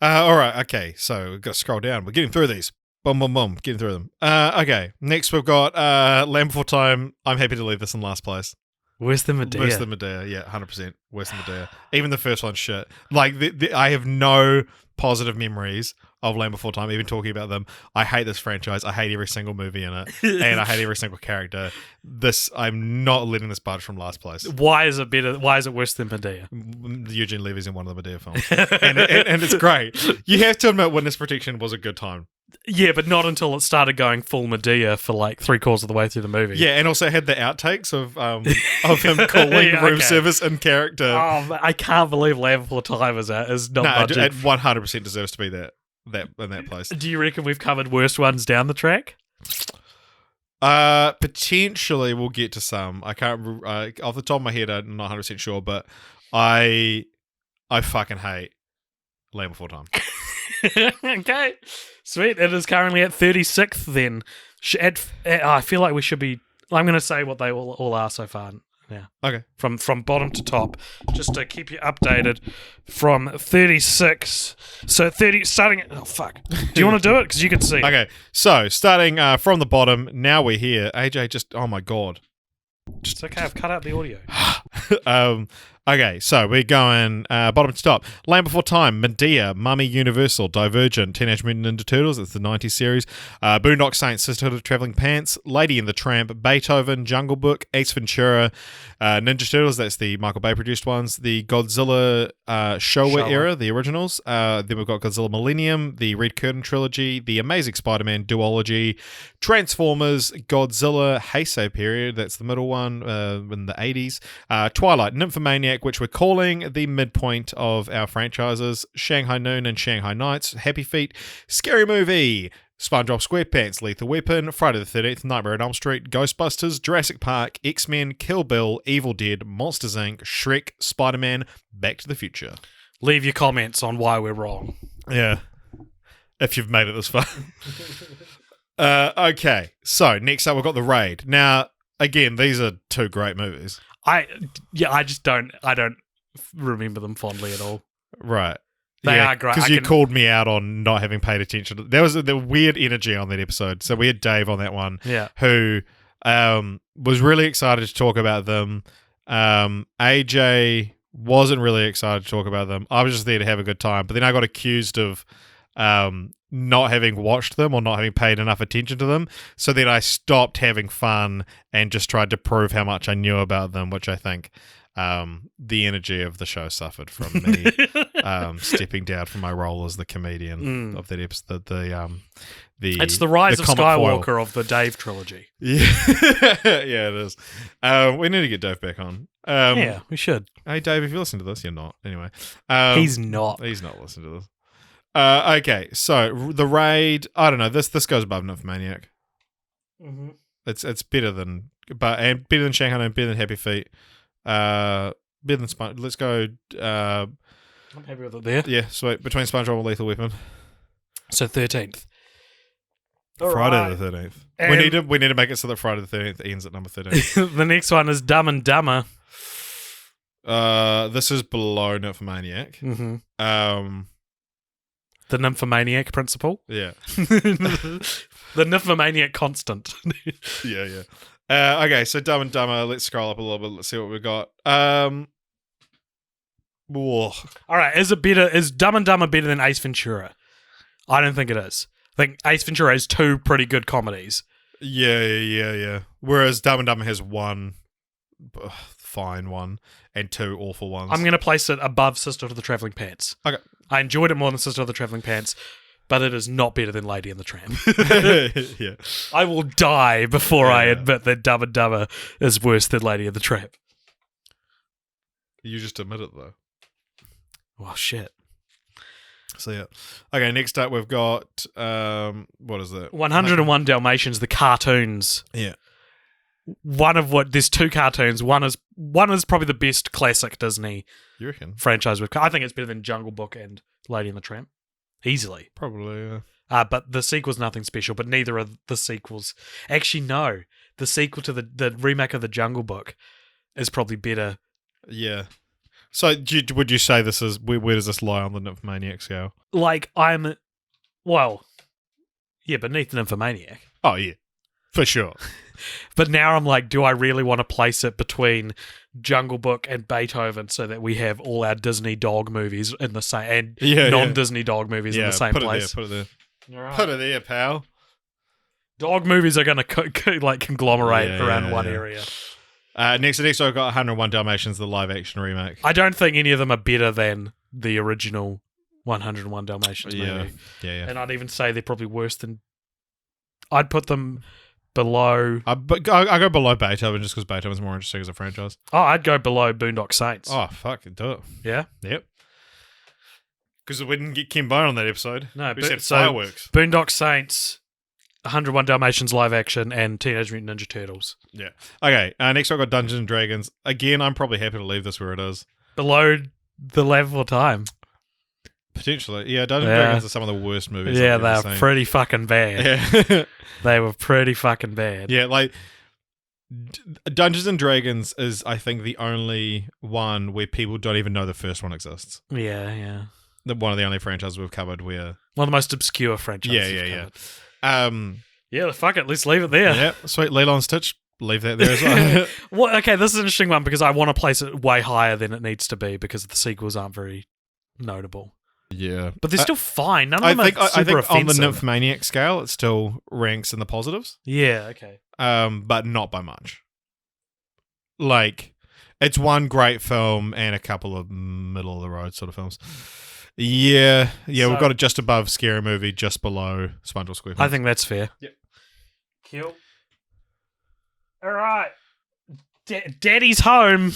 All right, okay, so we've got to scroll down. We're getting through these. Boom, boom, boom. Getting through them. Okay, next we've got Land Before Time. I'm happy to leave this in last place. Worse than Medea. Worse than Medea, yeah, 100%. Worse than Medea. Even the first one's shit. Like, I have no positive memories of Land Before Time, even talking about them. I hate this franchise. I hate every single movie in it. And I hate every single character. I'm not letting this budge from last place. Why is it better? Why is it worse than Medea? Eugene Levy's in one of the Medea films. and it's great. You have to admit Witness Protection was a good time. Yeah, but not until it started going full Medea for like 3/4 of the way through the movie. Yeah, and also had the outtakes of him calling room service in character. Oh, I can't believe Land Before Time is not budget. It 100% deserves to be that in that place. Do you reckon we've covered worst ones down the track? Potentially we'll get to some. I can't off the top of my head. I'm not 100% sure, but I fucking hate Land Before Time. Okay, sweet. It is currently at 36th then. I feel like we should be... I'm going to say what they all are so far now. Okay. From bottom to top, just to keep you updated. From 36, so 30, starting at... Oh, fuck. Do you want to do it? Because you can see. Okay, so starting from the bottom, now we're here. AJ just... Oh, my God. It's okay, I've cut out the audio. Okay, so we're going bottom to top. Land Before Time, Medea, Mummy, Universal, Divergent, Teenage Mutant Ninja Turtles, it's the 90s series, Boondock Saints, Sisterhood of Traveling Pants, Lady and the Tramp, Beethoven, Jungle Book, Ace Ventura, Ninja Turtles, that's the Michael Bay produced ones, the Godzilla Showa era, the originals, then we've got Godzilla Millennium, the Red Curtain trilogy, the Amazing Spider-Man duology, Transformers, Godzilla Heisei period, that's the middle one in the 80s, Twilight, Nymphomaniac, which we're calling the midpoint of our franchises, Shanghai Noon and Shanghai Nights, Happy Feet, Scary Movie, SpongeBob SquarePants, Lethal Weapon, Friday the 13th, Nightmare on Elm Street, Ghostbusters, Jurassic Park, X-Men, Kill Bill, Evil Dead, Monsters Inc., Shrek, Spider-Man, Back to the Future. Leave your comments on why we're wrong. Yeah, if you've made it this far. Okay, so next up we've got The Raid. Now, again, these are 2 great movies. I don't remember them fondly at all. Right. They are great. Because you called me out on not having paid attention. There was the weird energy on that episode. So we had Dave on that one, who was really excited to talk about them. AJ wasn't really excited to talk about them. I was just there to have a good time. But then I got accused of not having watched them or not having paid enough attention to them. So then I stopped having fun and just tried to prove how much I knew about them, which I think the energy of the show suffered from me stepping down from my role as the comedian of that episode. It's the rise of Skywalker foil of the Dave trilogy. Yeah, yeah, it is. We need to get Dave back on. Yeah, we should. Hey, Dave, if you listen to this, you're not. Anyway, he's not. He's not listening to this. Okay, so The Raid. I don't know. This goes above Nymphomaniac. Mm-hmm. It's better than Shanghai and better than Happy Feet. Better than Sponge. Let's go. I'm happy with it there. Yeah, sweet. Between SpongeBob and Lethal Weapon. So 13th. Friday the 13th. We need to make it so that Friday the 13th ends at number 13. The next one is Dumb and Dumber. This is below Nymphomaniac. Mm-hmm. The Nymphomaniac principle. Yeah. The Nymphomaniac constant. Yeah. Okay, so Dumb and Dumber. Let's scroll up a little bit. Let's see what we've got. All right, is Dumb and Dumber better than Ace Ventura? I don't think it is. I think Ace Ventura has 2 pretty good comedies. Yeah. Whereas Dumb and Dumber has 1 fine one and 2 awful ones. I'm going to place it above Sisterhood of the Traveling Pants. Okay. I enjoyed it more than Sisterhood of the Traveling Pants, but it is not better than Lady and the Tramp. Yeah. I will die before I admit that Dumb and Dumber is worse than Lady and the Tramp. You just admit it, though. Oh, shit. So, yeah. Okay, next up we've got, what is it? 101 Dalmatians, the cartoons. Yeah. There's two cartoons. One is probably the best classic Disney You reckon? franchise. I think it's better than Jungle Book and Lady and the Tramp. Easily. Probably, yeah. But the sequel's nothing special, but neither are the sequels. Actually, no. The sequel to the remake of the Jungle Book is probably better. Yeah. So, would you say this is, where does this lie on the Nymphomaniac scale? Like, beneath the Nymphomaniac. Oh, yeah. For sure. But now I'm like, do I really want to place it between Jungle Book and Beethoven so that we have all our Disney dog movies in the same, and non-Disney dog movies in the same place? Put it there. All right. Put it there, pal. Dog movies are going to conglomerate around one area. Next I've got 101 Dalmatians, the live-action remake. I don't think any of them are better than the original 101 Dalmatians movie. Yeah. And I'd even say they're probably worse than... I'd put them below... But I go below Beethoven just because Beethoven's more interesting as a franchise. Oh, I'd go below Boondock Saints. Oh, fuck, do it. Yeah? Yep. Because we didn't get Kim Bone on that episode. No, we said fireworks. Boondock Saints, 101 Dalmatians live action, and Teenage Mutant Ninja Turtles. Yeah. Okay, next I've got Dungeons & Dragons. Again, I'm probably happy to leave this where it is. Below the level of time. Potentially. Yeah, Dungeons & Dragons are some of the worst movies I've ever they're seen. pretty fucking bad. Yeah. They were pretty fucking bad. Yeah, like, Dungeons & Dragons is, I think, the only one where people don't even know the first one exists. Yeah. One of the only franchises we've covered where... One of the most obscure franchises Yeah. Yeah, fuck it. Let's leave it there. Yeah, sweet. Lilo and Stitch, leave that there as well. Well, okay, this is an interesting one because I want to place it way higher than it needs to be because the sequels aren't very notable. Yeah. But they're still fine. None of them are super I think offensive. on the Nymphomaniac scale, it still ranks in the positives. Yeah, okay. But not by much. Like, it's one great film and a couple of middle-of-the-road sort of films. Yeah, so, we've got it just above Scary Movie, just below SpongeBob SquarePants. I think that's fair. Yep. Cool. All right. Daddy's home.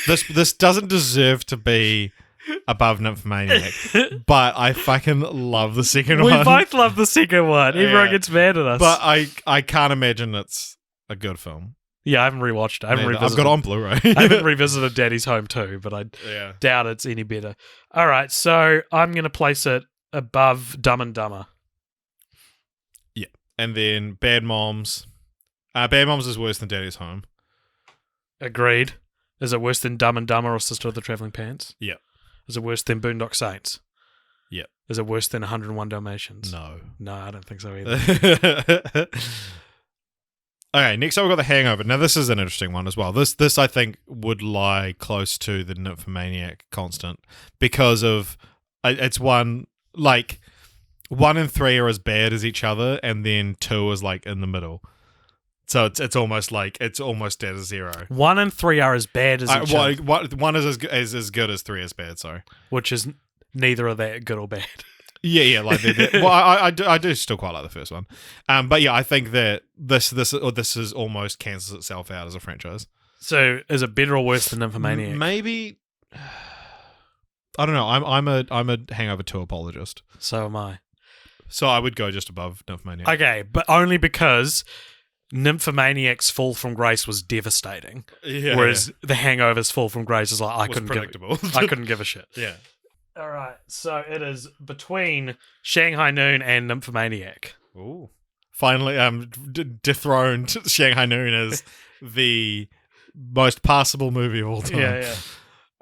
This doesn't deserve to be above Nymphomaniac, but I fucking love the second one. We both love the second one. Everyone gets mad at us. But I can't imagine it's a good film. Yeah, I haven't rewatched it. I've got it on Blu-ray. I haven't revisited Daddy's Home too, but I doubt it's any better. All right, so I'm going to place it above Dumb and Dumber. Yeah, and then Bad Moms. Bad Moms is worse than Daddy's Home. Agreed. Is it worse than Dumb and Dumber or Sister of the Traveling Pants? Yeah. Is it worse than Boondock Saints? Yeah. Is it worse than 101 Dalmatians? No. No, I don't think so either. Okay, next up we've got The Hangover. Now this is an interesting one as well. This I think would lie close to the Nymphomaniac constant because of it's one and 3 are as bad as each other, and then 2 is like in the middle. So it's almost dead as 0. 1 and 3 are as bad as each other. 1 is as good as 3 is bad. Sorry, which is neither are that good or bad. Yeah, like well, I do still quite like the first one, but yeah, I think that this is almost cancels itself out as a franchise. So, is it better or worse than Nymphomaniac? Maybe. I don't know. I'm a Hangover 2 apologist. So am I. So I would go just above Nymphomaniac. Okay, but only because Nymphomaniac's fall from grace was devastating, whereas The Hangover's fall from grace is like I couldn't give a shit. Yeah. All right, so it is between Shanghai Noon and Nymphomaniac. Ooh. Finally, dethroned Shanghai Noon as the most passable movie of all time.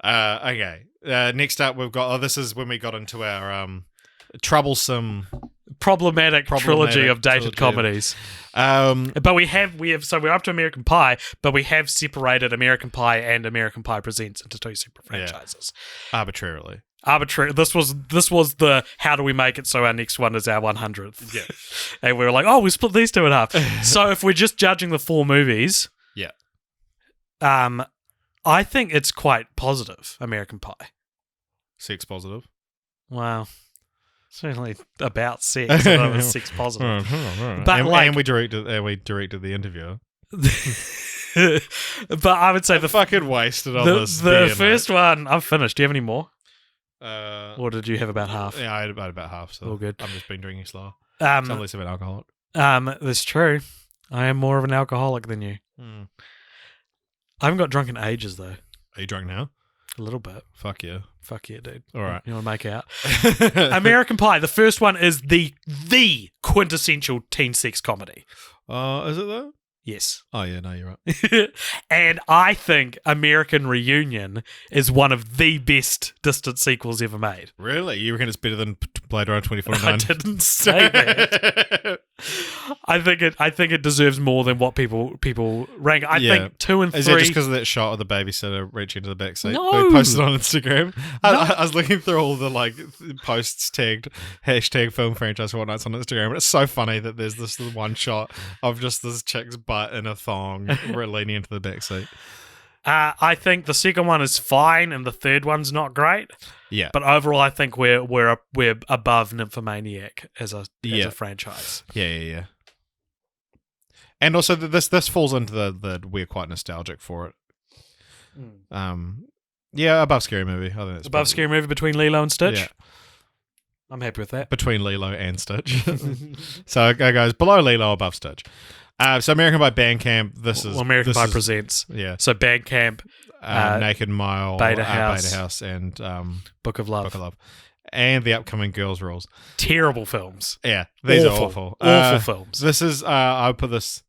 Yeah. Okay. Next up, we've got. This is when we got into our troublesome, problematic trilogy of dated comedies. But we have. So we're up to American Pie, but we have separated American Pie and American Pie Presents into 2 separate franchises. Arbitrarily. This was the how do we make it so our next one is our 100th? Yeah. And we were like, we split these 2 in half. So if we're just judging the 4 movies, I think it's quite positive, American Pie. Sex positive. Wow. Certainly about sex. I was sex positive. But and we directed the interviewer. But I would say the fucking wasted on this. The first one, I'm finished. Do you have any more? Uh, or did you have about half? Yeah, I had about half. So all good. I've just been drinking slow. Sounds less of an alcoholic. That's true. I am more of an alcoholic than you. I haven't got drunk in ages though. Are you drunk now? A little bit. Fuck yeah. Fuck yeah, dude. All right. You want to make out? American Pie. The first one is the quintessential teen sex comedy. Is it though? Yes. Oh yeah, no, you're right. And I think American Reunion is one of the best distant sequels ever made. Really? You reckon it's better than Blade Runner 2049? I didn't say that. I think it deserves more than what people rank. I think 2 and 3. Is it just because of that shot of the babysitter reaching into the back seat? No. They posted on Instagram. I was looking through all the posts tagged hashtag film franchise Fortnights on Instagram, and it's so funny that there's this one shot of just this chick's butt in a thong leaning into the back seat. I think the second one is fine, and the third one's not great. Yeah, but overall, I think we're above Nymphomaniac as a franchise. Yeah. And also, this falls into the we're quite nostalgic for it. Yeah, above Scary Movie. I think that's above Scary Movie between Lilo and Stitch. Yeah. I'm happy with that. Between Lilo and Stitch. So it goes below Lilo, above Stitch. So American Pie Bandcamp. American Pie Presents. Yeah. So Bandcamp, Naked Mile, Beta House, and Book of Love, and the upcoming Girls Rules. Terrible films. Yeah, these are awful. Awful films. This is I would put this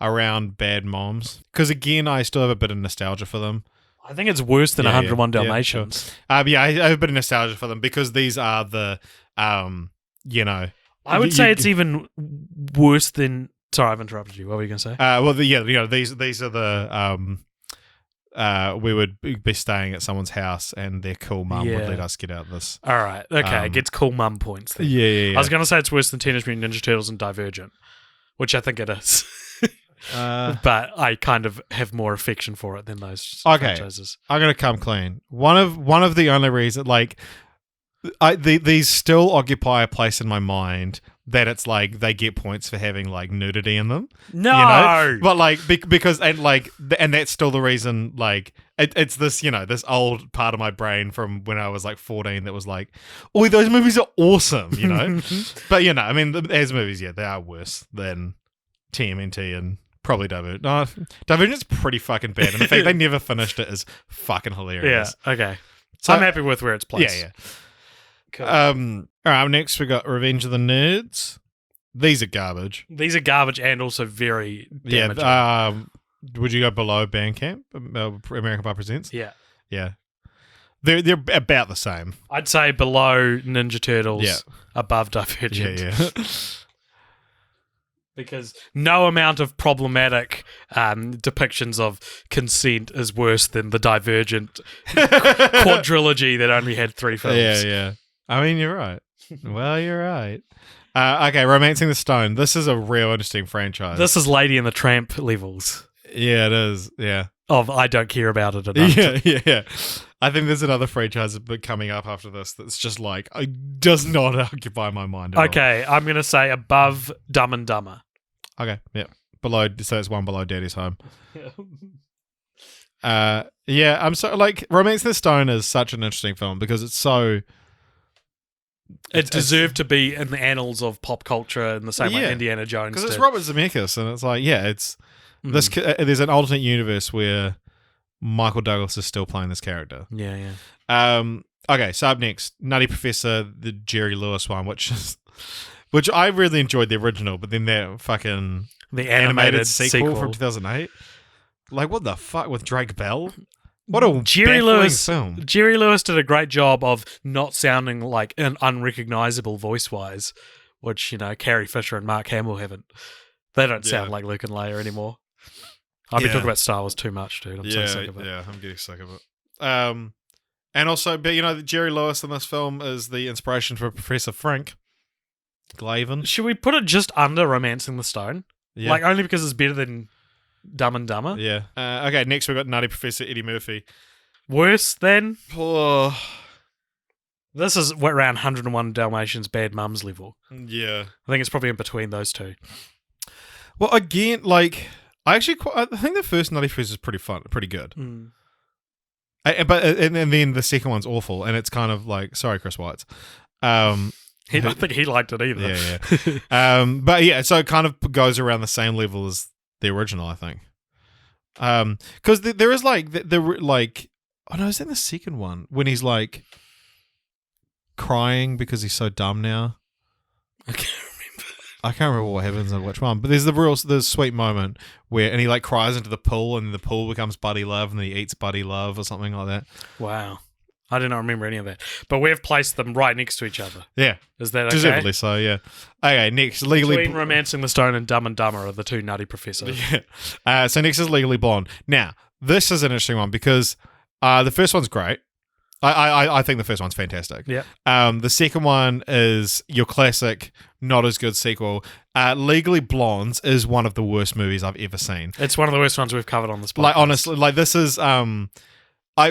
around Bad Moms because again I still have a bit of nostalgia for them. I think it's worse than 101 Dalmatians. Sure. I have a bit of nostalgia for them because these are the I would say it's even worse than. Sorry, I've interrupted you. What were you going to say? These are the we would be staying at someone's house and their cool mum would let us get out this. All right, okay, it gets cool mum points then. Yeah. I was going to say it's worse than Teenage Mutant Ninja Turtles and Divergent, which I think it is. But I kind of have more affection for it than those franchises. I'm going to come clean. One of the only reasons, these still occupy a place in my mind that it's like they get points for having like nudity in them. No, but because and that's still the reason. It's this this old part of my brain from when I was like 14 that was like, oh, those movies are awesome, But I mean, as movies, they are worse than TMNT and probably Divergent. No, Divergent's pretty fucking bad, and the fact they never finished it is fucking hilarious. Yeah, okay. So I'm happy with where it's placed. Yeah. Cool. All right, next we got Revenge of the Nerds. These are garbage. These are garbage and also very damaging. Yeah. Would you go below Bandcamp? American Pie Presents? Yeah. Yeah. They're about the same. I'd say below Ninja Turtles, above Divergent. Yeah. Because no amount of problematic depictions of consent is worse than the Divergent quadrilogy that only had 3 films. Yeah. I mean, you're right. Well, you're right. Okay, Romancing the Stone. This is a real interesting franchise. This is Lady and the Tramp levels. Yeah, it is. Yeah. Of I don't care about it enough. Yeah. I think there's another franchise coming up after this that's just does not occupy my mind at all. I'm going to say above Dumb and Dumber. Okay, yeah. Below, so it's one below Daddy's Home. I'm so Romancing the Stone is such an interesting film because it's so. It deserved to be in the annals of pop culture in the same way Indiana Jones because it's Robert Zemeckis, and it's this. There's an alternate universe where Michael Douglas is still playing this character. Yeah. Okay, so up next, Nutty Professor, the Jerry Lewis one, which I really enjoyed the original, but then that fucking the animated sequel from 2008. What the fuck with Drake Bell? What a Jerry Lewis film. Jerry Lewis did a great job of not sounding like an unrecognizable voice-wise, which, Carrie Fisher and Mark Hamill haven't. They don't sound like Luke and Leia anymore. I've been talking about Star Wars too much, dude. I'm so sick of it. Yeah, I'm getting sick of it. And also, but Jerry Lewis in this film is the inspiration for Professor Frank Glavin. Should we put it just under Romancing the Stone? Yeah. Only because it's better than Dumb and Dumber? Yeah. Okay, next we've got Nutty Professor Eddie Murphy. Worse than? Oh. This is around 101 Dalmatians Bad Mums level. Yeah. I think it's probably in between those two. Well, again, I think the first Nutty Freeze is pretty fun, pretty good. Mm. And then the second one's awful, and it's kind of like, sorry, Chris Weitz. I don't think he liked it either. Yeah. But yeah, so it kind of goes around the same level as the original, I think. Because there is like oh no, is that the second one when he's like crying because he's so dumb now? I can't remember what happens in which one, but there's the sweet moment and he like cries into the pool, and the pool becomes Buddy Love, and then he eats Buddy Love or something like that. Wow. I do not remember any of that. But we've placed them right next to each other. Yeah. Is that okay? Deservedly so, yeah. Okay, next, Legally... Between Romancing the Stone and Dumb and Dumber are the two nutty professors. Yeah. So next is Legally Blonde. Now, this is an interesting one because the first one's great. I think the first one's fantastic. Yeah. The second one is your classic, not as good sequel. Legally Blondes is one of the worst movies I've ever seen. It's one of the worst ones we've covered on this podcast. Like, honestly, like this is...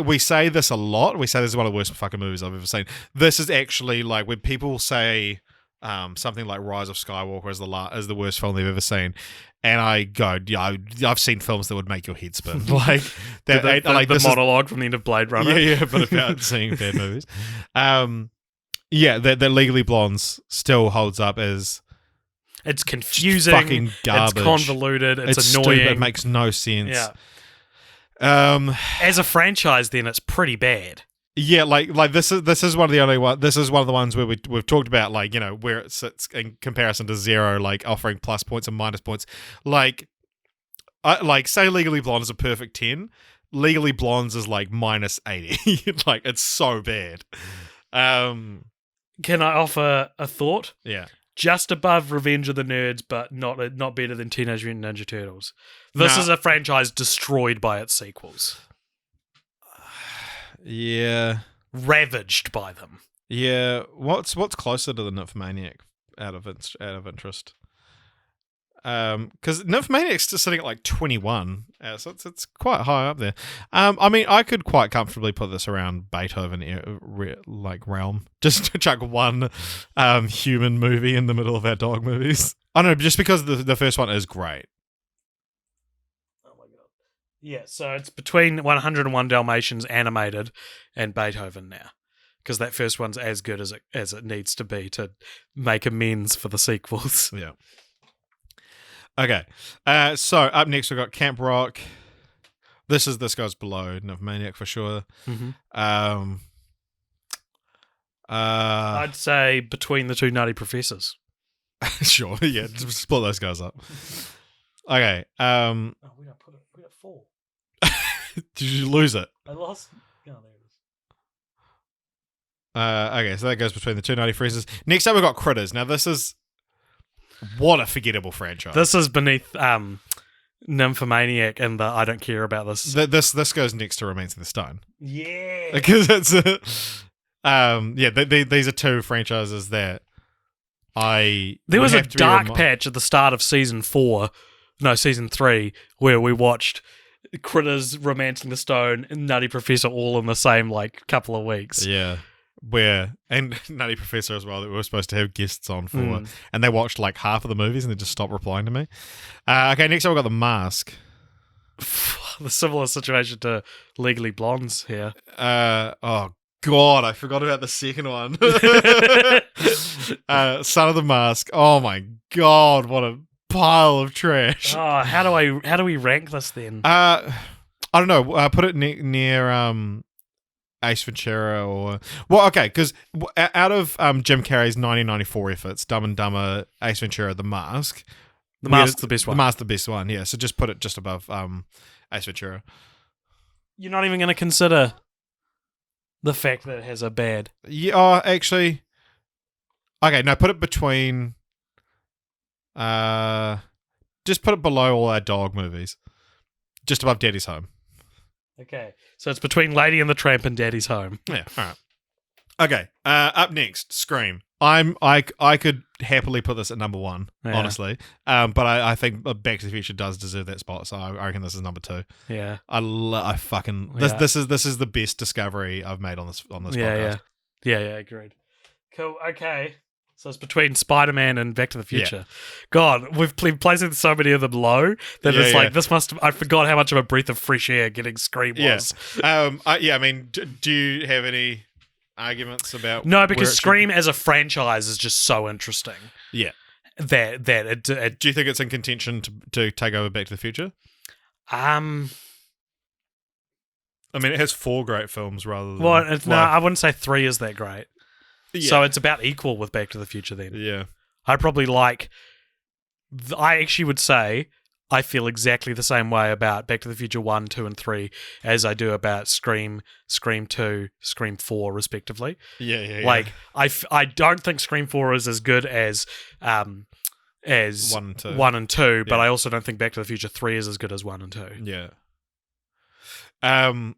we say this a lot. We say this is one of the worst fucking movies I've ever seen. This is actually like when people say something like Rise of Skywalker is the worst film they've ever seen, and I go, yeah, I've seen films that would make your head spin. Like that, the monologue from the end of Blade Runner. Yeah, but about seeing bad movies. That Legally Blondes still holds up as it's confusing, fucking garbage. It's convoluted. It's annoying. Stupid, it makes no sense. Yeah. As a franchise, then it's pretty bad. Yeah, like this is one of the only one. This is one of the ones where we've talked about, like, you know, where it sits in comparison to Zero, like offering plus points and minus points. Like say Legally Blonde is a perfect 10. Legally Blondes is like minus 80. Like, it's so bad. Can I offer a thought? Yeah. Just above Revenge of the Nerds, but not better than Teenage Mutant Ninja Turtles. This is a franchise destroyed by its sequels. Yeah. Ravaged by them. Yeah. What's closer to the Nymphomaniac out of interest? Because Nymphomaniac's just sitting at like 21, so it's quite high up there. I mean, I could quite comfortably put this around Beethoven realm. Just to chuck one human movie in the middle of our dog movies. I don't know, just because the first one is great. Oh my god. Yeah, so it's between 101 Dalmatians animated and Beethoven now. Because that first one's as good as it needs to be to make amends for the sequels. Yeah. Okay, so up next we've got Camp Rock. This goes below Nymphomaniac for sure. Mm-hmm. I'd say between the two nutty professors. Sure, yeah, just split those guys up. Okay. Oh, we got 4. Did you lose it? I lost. Oh, there it is. Okay, so that goes between the two nutty professors. Next up we've got Critters. Now this is... What a forgettable franchise. This is beneath Nymphomaniac and the I don't care about this. This goes next to Romancing the Stone. Yeah. Because it's these are two franchises that there was a dark patch at the start of season 3 where we watched Critters, Romancing the Stone, and Nutty Professor all in the same like couple of weeks. Yeah. And Nutty Professor as well, that we were supposed to have guests on for, and they watched like half of the movies and they just stopped replying to me. Okay, next up we've got The Mask. The similar situation to Legally Blondes here. Oh god, I forgot about the second one. Son of the Mask. Oh my god, what a pile of trash. Oh, how do we rank this then? I don't know. Put it near Ace Ventura okay, because out of Jim Carrey's 1994 efforts, Dumb and Dumber, Ace Ventura, The Mask. The Mask's the best one. The Mask's the best one, yeah. So just put it just above Ace Ventura. You're not even going to consider the fact that it has a bad... Yeah, actually... Okay, no, put it between... just put it below all our dog movies. Just above Daddy's Home. Okay, so it's between Lady and the Tramp and Daddy's Home. Yeah, all right. Okay, up next, Scream. I could happily put this at number 1, honestly. But I think Back to the Future does deserve that spot, so I reckon this is number 2. Yeah, this is the best discovery I've made on this podcast. Yeah, agreed. Cool. Okay, So it's between Spider-Man and Back to the Future. God, we've been placing so many of them low that it's like, this must... I forgot how much of a breath of fresh air getting Scream was. I mean, do you have any arguments about... No, because Scream as a franchise is just so interesting. Yeah. That it do you think it's in contention to take over Back to the Future? I mean, it has 4 great films rather than... Well, no, I wouldn't say 3 is that great. Yeah. So it's about equal with Back to the Future then. Yeah. I probably like... I actually would say I feel exactly the same way about Back to the Future 1, 2, and 3 as I do about Scream, Scream 2, Scream 4, respectively. Yeah. Like, I don't think Scream 4 is as good as 1 and 2, but I also don't think Back to the Future 3 is as good as 1 and 2. Yeah. And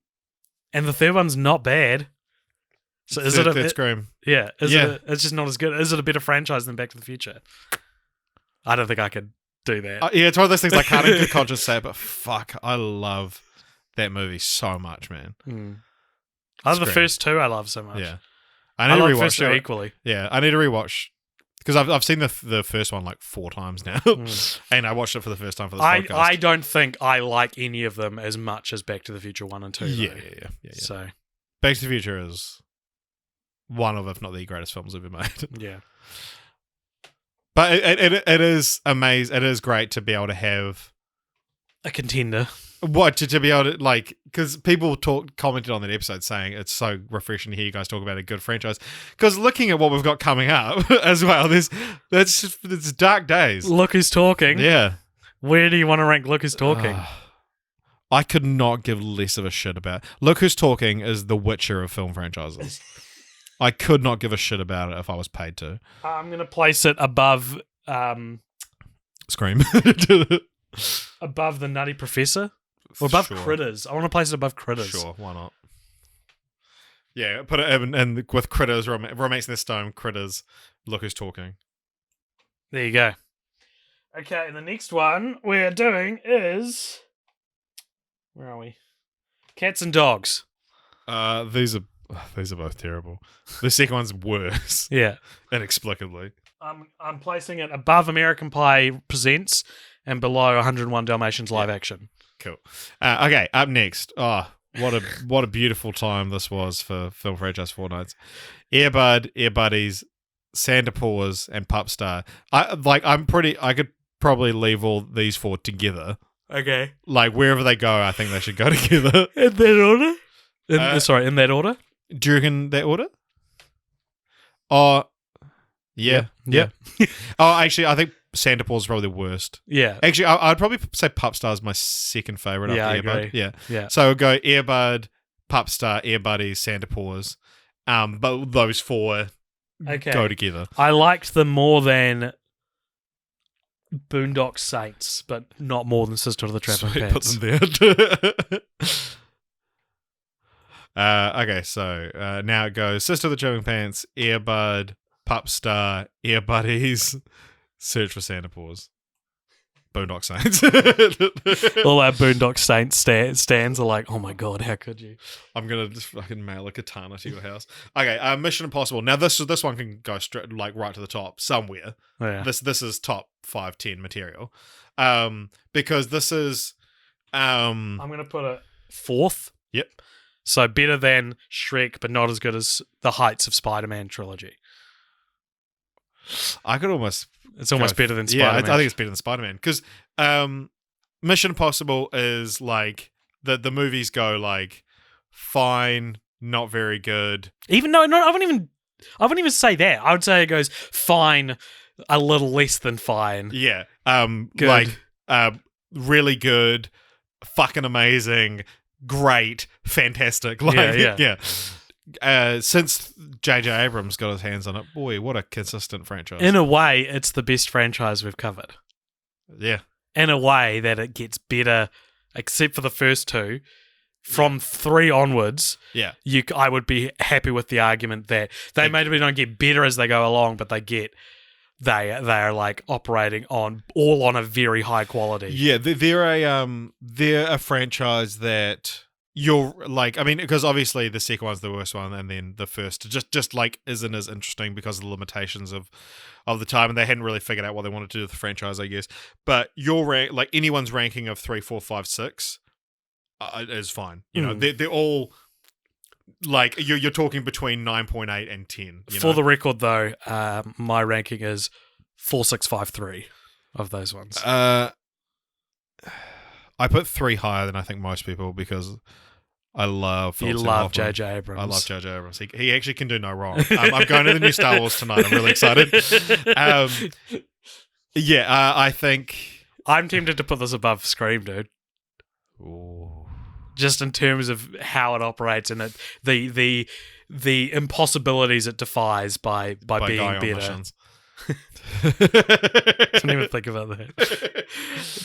the third one's not bad. So is it Scream? Yeah. It's just not as good. Is it a better franchise than Back to the Future? I don't think I could do that. It's one of those things I can't even consciously say, but fuck, I love that movie so much, man. The first 2 I love so much. Yeah. I love the first 2 equally. Yeah, I need to rewatch because I've seen the first one like 4 times now, and I watched it for the first time for this podcast. I don't think I like any of them as much as Back to the Future 1 and 2. Yeah. So Back to the Future is one of, if not the greatest films ever made. Yeah. But it is amazing. It is great to be able to have a contender. What to be able to, like, because people commented on that episode saying it's so refreshing to hear you guys talk about a good franchise. Because looking at what we've got coming up as well, it's dark days. Look Who's Talking. Yeah. Where do you want to rank Look Who's Talking? I could not give less of a shit about. Look Who's Talking is the Witcher of film franchises. I could not give a shit about it if I was paid to. I'm going to place it above... Scream. above The Nutty Professor? Or above Critters. I want to place it above Critters. Sure, why not? Yeah, put it in with Critters, Romance in the Stone, Critters, Look Who's Talking. There you go. Okay, and the next one we're doing is... Where are we? Cats and Dogs. These are both terrible. The second one's worse. Yeah. Inexplicably. I'm placing it above American Pie Presents and below 101 Dalmatians live action. Cool. Okay, up next. Oh, what a beautiful time this was for Film Franchise Fortnights. Airbud, Air Buddies, Santa Paws, and Popstar. I could probably leave all these 4 together. Okay. Like, wherever they go, I think they should go together. In that order? In that order? Do you reckon that order? Oh, yeah. Oh, actually, I think Santa Paws is probably the worst. Yeah. Actually, I'd probably say Popstar is my second favorite after Airbud. Agree. Yeah. So we'll go Airbud, Popstar, Air Buddies, Santa Paws. But those 4 go together. I liked them more than Boondock Saints, but not more than Sister of the Traveling Pants. Put them there. Okay, so now it goes Sister of the Traveling Pants, Airbud, Popstar, Air Buddies, Search for Santa Paws, Boondock Saints. All our Boondock Saints stands are like, oh my god, how could you? I'm gonna just fucking mail a katana to your house. Okay, Mission Impossible. Now this one can go straight, like, right to the top somewhere. Oh, yeah. This is top 5, 10 material. Because this is I'm gonna put it 4th. Yep. So better than Shrek, but not as good as the Heights of Spider-Man trilogy. I could almost... It's almost better than Spider-Man. Yeah, I think it's better than Spider-Man. Because Mission Impossible is like... The movies go like fine, not very good. Even though I wouldn't even say that. I would say it goes fine, a little less than fine. Yeah. Good. Like really good, fucking amazing, great, fantastic. Like, yeah. Since J.J. Abrams got his hands on it, boy, what a consistent franchise. In a way, it's the best franchise we've covered. Yeah. In a way that it gets better, except for the first 2. From 3 onwards, I would be happy with the argument that they maybe don't get better as they go along, but they are like operating on a very high quality. Yeah, they're a franchise that you're like, I mean, because obviously the second one's the worst one, and then the first just like isn't as interesting because of the limitations of the time, and they hadn't really figured out what they wanted to do with the franchise, I guess. But your like anyone's ranking of 3, 4, 5, 6 is fine. You know, they're all like you're talking between 9.8 and 10. For the record, though, my ranking is 4, 6, 5, 3 of those ones. I put 3 higher than I think most people because I love Philip You Seymour love Hoffman. J.J. Abrams. I love J.J. Abrams. He actually can do no wrong. I'm going to the new Star Wars tonight. I'm really excited. I think... I'm tempted to put this above Scream, dude. Ooh. Just in terms of how it operates and the impossibilities it defies by being better. Didn't even think about that.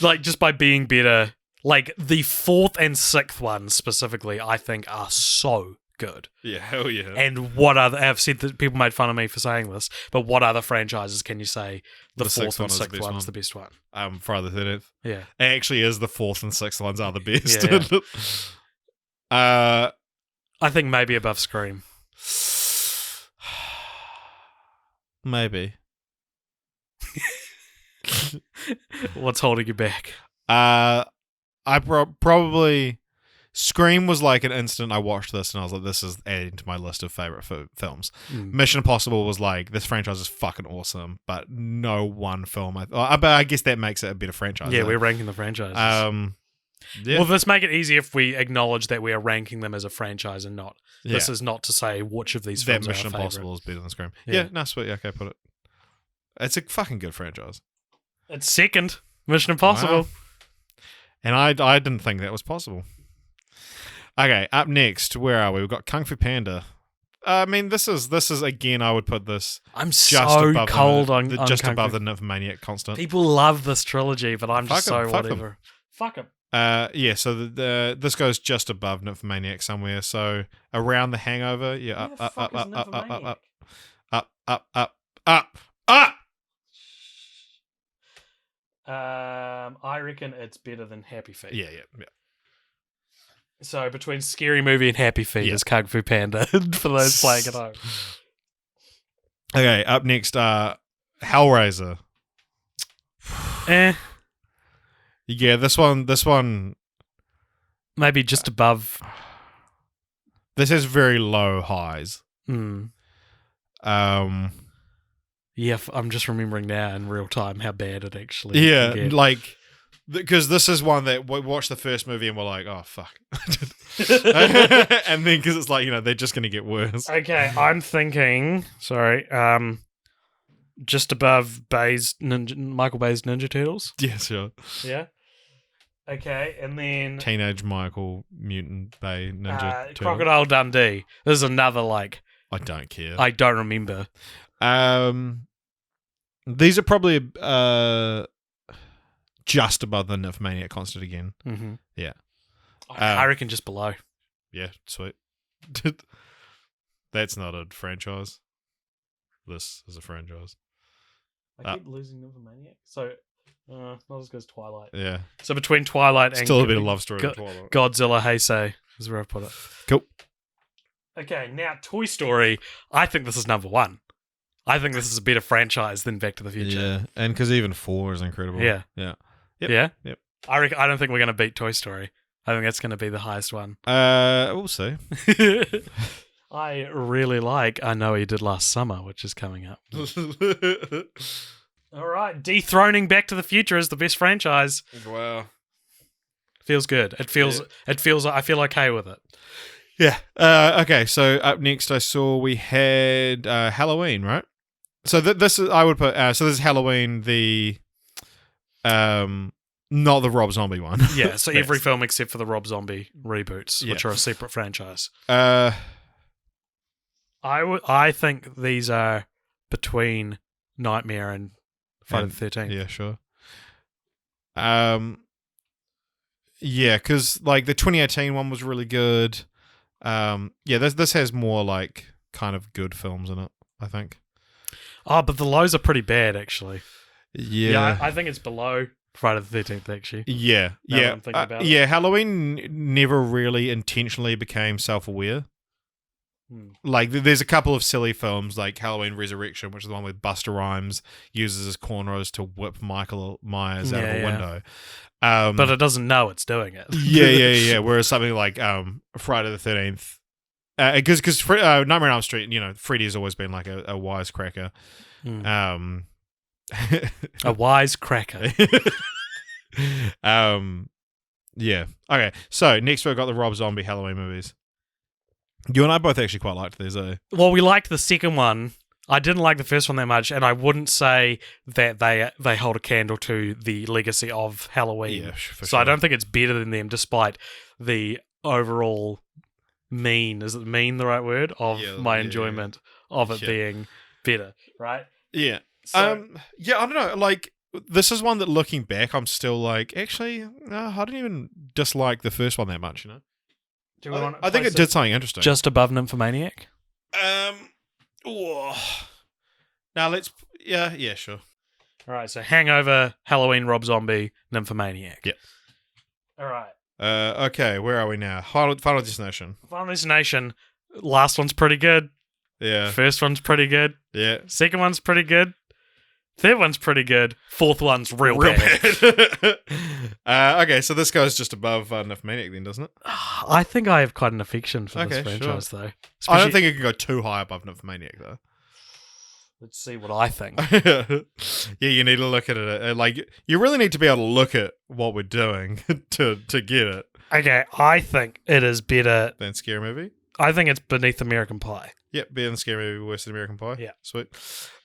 Like, just by being better. Like, the 4th and 6th ones specifically, I think, are so good. Yeah, hell yeah. And what other... I've said that people made fun of me for saying this, but what other franchises can you say the 4th and 6th one is the best one? Friday the 13th. Yeah. It actually is the 4th and 6th ones are the best. Yeah. I think maybe above Scream. Maybe. What's holding you back? I probably... Scream was like an instant I watched this and I was like, this is adding to my list of favorite films. Mission Impossible was like, this franchise is fucking awesome, but no one film. But I guess that makes it a better franchise. Yeah, we're ranking the franchises. Yeah. Well, let's make it easy if we acknowledge that we are ranking them as a franchise and not. Yeah. This is not to say which of these films that Mission are our Impossible is better than Scream. Yeah, no, sweet. Okay, put it. It's a fucking good franchise. It's second, Mission Impossible. Wow. And I didn't think that was possible. Okay, up next, where are we? We've got Kung Fu Panda. I mean, this is again. I would put this. I'm so cold on just Kung above Fu. the Nymphomaniac constant. People love this trilogy, but I'm just so whatever. Fuck them. Yeah. So this goes just above Nymphomaniac somewhere. So around the Hangover. Yeah. Up. I reckon it's better than Happy Feet. Yeah. So between Scary Movie and Happy Feet is Kung Fu Panda for those playing at home. Okay, up next, Hellraiser. Yeah, this one maybe just above. This has very low highs. Yeah, I'm just remembering now in real time how bad it actually. Yeah, like. Because this is one that we watched the first movie and we're like, oh, fuck. And then because it's like, they're just going to get worse. Okay, I'm thinking, just above Michael Bay's Ninja Turtles. Yeah, sure. Yeah. Okay, and then... Teenage Michael Mutant Bay Ninja Turtles. Crocodile Dundee. This is another, I don't care. I don't remember. These are probably... just above the Nymphomaniac constant again. Mm-hmm. Yeah. I reckon just below. Yeah, sweet. That's not a franchise. This is a franchise. I keep losing Nymphomaniac. So, not as good as Twilight. Yeah. So between Twilight and... Still a bit of love story with Twilight. Godzilla Heisei is where I put it. Cool. Okay, now Toy Story. I think this is number 1. I think this is a better franchise than Back to the Future. Yeah, and because even 4 is incredible. Yeah. Yep. Yeah? Yep. I don't think we're going to beat Toy Story. I think that's going to be the highest one. We'll see. I really like I Know What You Did Last Summer, which is coming up. All right. Dethroning Back to the Future as the best franchise. Wow. Feels good. It feels. I feel okay with it. Yeah. Okay, so up next I saw we had Halloween, right? So this is, I would put, so this is Halloween, the... not the Rob Zombie one. Yeah, so every film except for the Rob Zombie reboots, which are a separate franchise. I think these are between Nightmare and Friday the 13th. Yeah, sure. Yeah, because the 2018 one was really good. Yeah, this has more kind of good films in it, I think. Oh, but the lows are pretty bad, actually. Yeah, I think it's below Friday the 13th, actually. Yeah, Now that I'm thinking about it. yeah. Halloween never really intentionally became self-aware. Like, there's a couple of silly films like Halloween Resurrection, which is the one with Busta Rhymes uses his cornrows to whip Michael Myers out of a window. But it doesn't know it's doing it. yeah. Whereas something like Friday the 13th, because Nightmare on Elm Street, Freddy's always been like a wisecracker. A wisecracker. Yeah. Okay. So next we've got the Rob Zombie Halloween movies. You and I both actually quite liked these, eh? Well, we liked the second one. I didn't like the first one that much, and I wouldn't say that they hold a candle to the legacy of Halloween. Yeah, for so sure. I don't think it's better than them, despite the overall is it mean the right word? Of my enjoyment of it being better, right? Yeah. So, I don't know. Like, this is one that, looking back, I'm still like, actually, I didn't even dislike the first one that much, do we want to I think it did something interesting. Just above Nymphomaniac? Now let's... Yeah, sure. All right, so Hangover, Halloween, Rob Zombie, Nymphomaniac. Yep. All right. Okay, where are we now? Final Destination. Final Destination. Last one's pretty good. Yeah. First one's pretty good. Yeah. Second one's pretty good. Third one's pretty good. Fourth one's real bad. Okay, so this goes just above Nymphomaniac then, doesn't it? I think I have quite an affection for this franchise, though. I don't think it can go too high above Nymphomaniac, though. Let's see what I think. Yeah, you need to look at it. Like, you really need to be able to look at what we're doing to get it. Okay, I think it is better than Scary Movie. I think it's beneath American Pie. Yep, better than Scary Movie, worse than American Pie. Yeah. Sweet.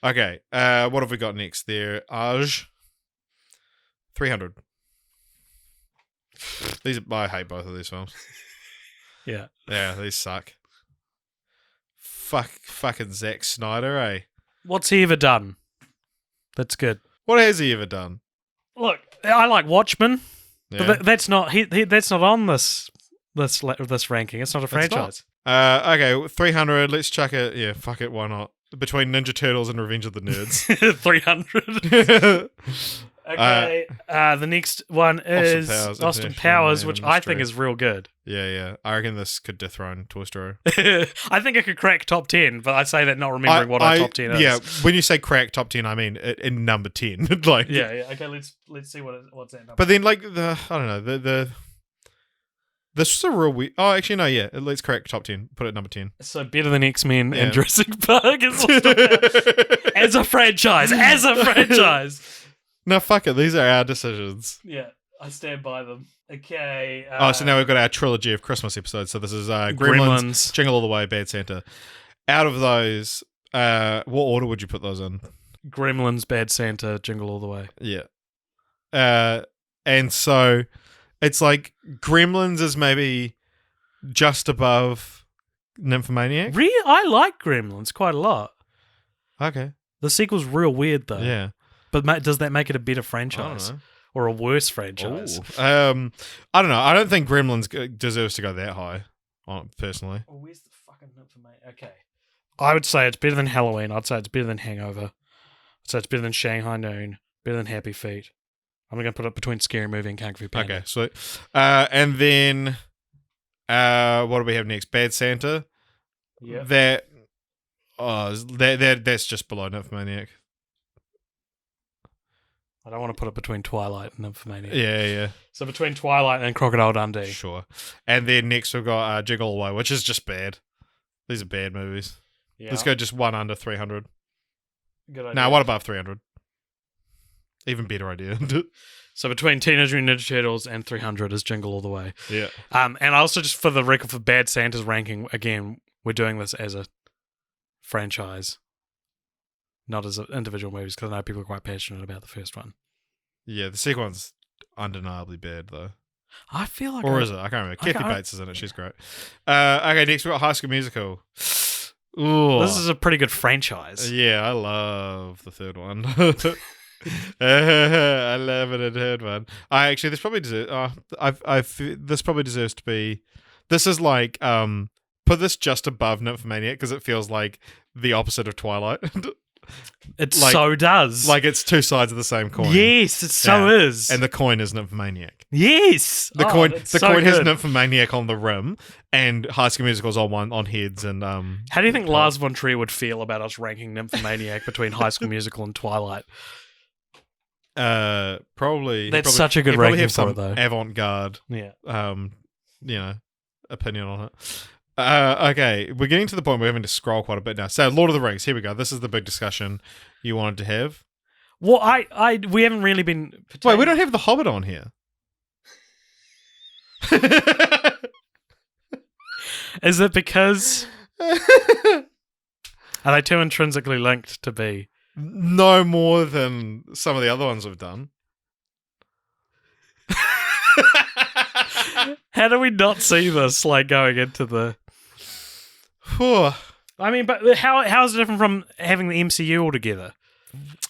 Okay, what have we got next there? 300. I hate both of these films. Yeah. Yeah, these suck. Fucking Zack Snyder, eh? What's he ever done? That's good. What has he ever done? Look, I like Watchmen, but that's not that's not on this ranking. It's not a franchise. Okay, 300. Let's chuck it. Yeah, fuck it. Why not? Between Ninja Turtles and Revenge of the Nerds. 300. Okay. The next one is Austin Powers, which I think is real good. Yeah. I reckon this could dethrone Toy Story. I think it could crack top 10, but I say that not remembering what our top 10 is. Yeah, when you say crack top 10, I mean in number 10. Like, yeah. Okay, let's see what's that number. But then, like, I don't know, this was a real weird... Oh, actually, no, yeah. Let's crack top 10. Put it at number 10. So better than X-Men and Jurassic Park as a franchise. No, fuck it. These are our decisions. Yeah, I stand by them. Okay. So now we've got our trilogy of Christmas episodes. So this is Gremlins, Jingle All the Way, Bad Santa. Out of those, what order would you put those in? Gremlins, Bad Santa, Jingle All the Way. Yeah. And so it's like Gremlins is maybe just above Nymphomaniac. Really? I like Gremlins quite a lot. Okay. The sequel's real weird, though. Yeah. But does that make it a better franchise? Or a worse franchise? I don't know. I don't think Gremlins deserves to go that high, personally. Oh, where's the fucking information? Okay. I would say it's better than Halloween. I'd say it's better than Hangover. I'd say it's better than Shanghai Noon. Better than Happy Feet. I'm going to put it between Scary Movie and Kung Fu Panda. Okay, sweet. And then, what do we have next? Bad Santa? Yeah. That's just below Nymphomaniac. I don't want to put it between Twilight and Nymphomaniac. Yeah. So between Twilight and Crocodile Dundee. Sure. And then next we've got Jingle All the Way, which is just bad. These are bad movies. Yeah. Let's go just one under 300. Good idea. No, one above 300. Even better idea. So between Teenage Mutant Ninja Turtles and 300 is Jingle All the Way. Yeah. And also, just for the record, for Bad Santa's ranking, again, we're doing this as a franchise, not as individual movies, because I know people are quite passionate about the first one. Yeah, the second one's undeniably bad, though. I feel like... Or is it? I can't remember. Kathy Bates is in it. She's great. Okay, next we've got High School Musical. Ooh. This is a pretty good franchise. Yeah, I love the third one. I love it. The third one. This probably deserves... this probably deserves to be... This is like... put this just above Nymphomaniac, because it feels like the opposite of Twilight. It so does. Like it's two sides of the same coin. Yes, it so is. And the coin is Nymphomaniac. Yes. The coin has Nymphomaniac on the rim and High School Musical's on heads and How do you think Lars von Trier would feel about us ranking Nymphomaniac between High School Musical and Twilight? Probably that's such a good ranking have some for it, though. Avant-garde opinion on it. Okay, we're getting to the point where we're having to scroll quite a bit now. So, Lord of the Rings, here we go. This is the big discussion you wanted to have. Well, we haven't really been... Wait, we don't have The Hobbit on here. Is it because... Are they too intrinsically linked to be? No more than some of the other ones we've done. How do we not see this, like, going into the... I mean, but how is it different from having the MCU altogether?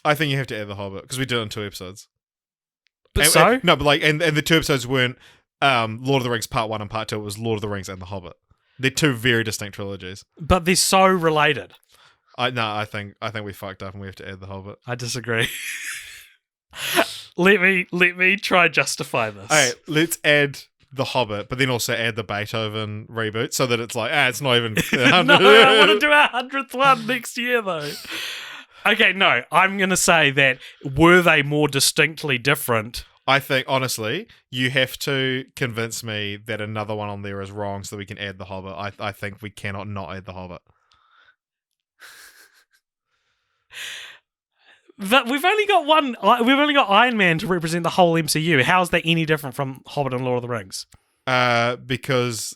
I think you have to add The Hobbit, because we did it in 2 episodes. But and the 2 episodes weren't Lord of the Rings Part 1 and Part 2, it was Lord of the Rings and The Hobbit. They're 2 very distinct trilogies. But they're so related. I think we fucked up and we have to add The Hobbit. I disagree. Let me try and justify this. Alright, let's add The Hobbit, but then also add the Beethoven reboot so that it's like, it's not even... No, I want to do our 100th one next year, though. Okay, no, I'm going to say that were they more distinctly different? I think, honestly, you have to convince me that another one on there is wrong so that we can add The Hobbit. I think we cannot not add The Hobbit. But we've only got one. We've only got Iron Man to represent the whole MCU. How is that any different from Hobbit and Lord of the Rings? Because,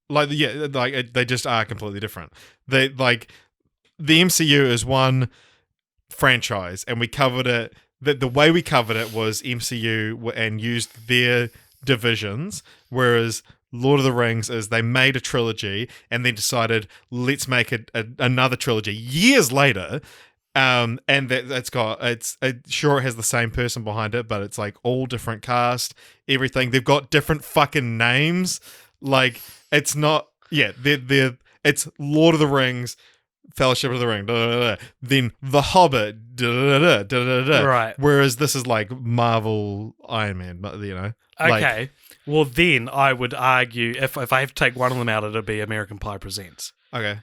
they just are completely different. The MCU is one franchise, and we covered it. The way we covered it was MCU and used their divisions, whereas Lord of the Rings is they made a trilogy and then decided let's make another trilogy years later. And sure it has the same person behind it, but it's like all different cast, everything. They've got different fucking names. Like it's not, it's Lord of the Rings, Fellowship of the Ring, then The Hobbit, right. Whereas this is like Marvel Iron Man, Okay. Well, then I would argue if I have to take one of them out, it'd be American Pie Presents. Okay.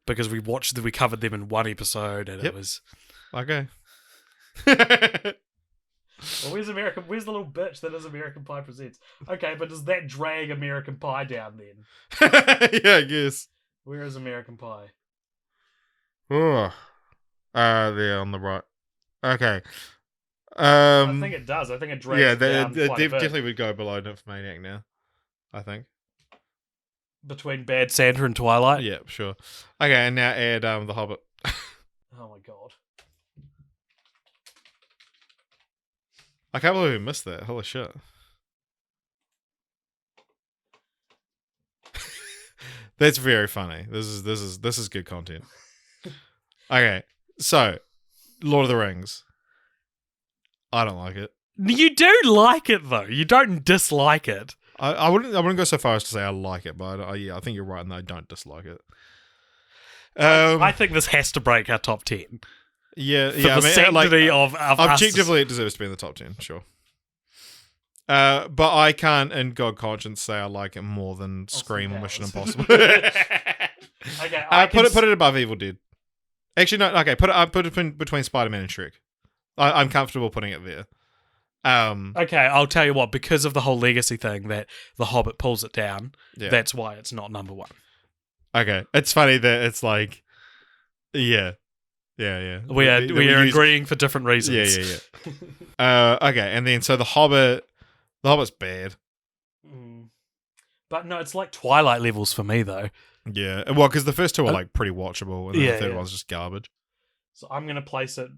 Because we covered them in one episode, and it was okay. Well, where's the little bitch that is American Pie Presents? Okay, but does that drag American Pie down then? Yeah, I guess. Where is American Pie? Oh, there on the right. Okay. I think it does. I think it drags down quite a bit. Definitely would go below Nymphomaniac now. I think. Between Bad Santa and Twilight? Yeah, sure. Okay, and now add The Hobbit. Oh my god. I can't believe we missed that. Holy shit. That's very funny. This is good content. Okay, so Lord of the Rings. I don't like it. You do like it though. You don't dislike it. I wouldn't go so far as to say I like it, but I think you're right, and I don't dislike it. I think this has to break our top 10. Yeah, for the sanctity of objectively, us. it deserves to be in the top 10, sure. But I can't, in God conscience, say I like it more than Scream or Mission Impossible. Okay, put it above Evil Dead. Actually, no. Okay, put it between Spider-Man and Shrek. I'm comfortable putting it there. Okay, I'll tell you what. Because of the whole legacy thing, that The Hobbit pulls it down. Yeah. That's why it's not number 1. Okay, it's funny that it's like, yeah. We are agreeing for different reasons. Yeah. Okay, and then so The Hobbit's bad. But no, it's like Twilight levels for me though. Yeah, well, because the first 2 are like pretty watchable, and then the third one's just garbage. So I'm gonna place it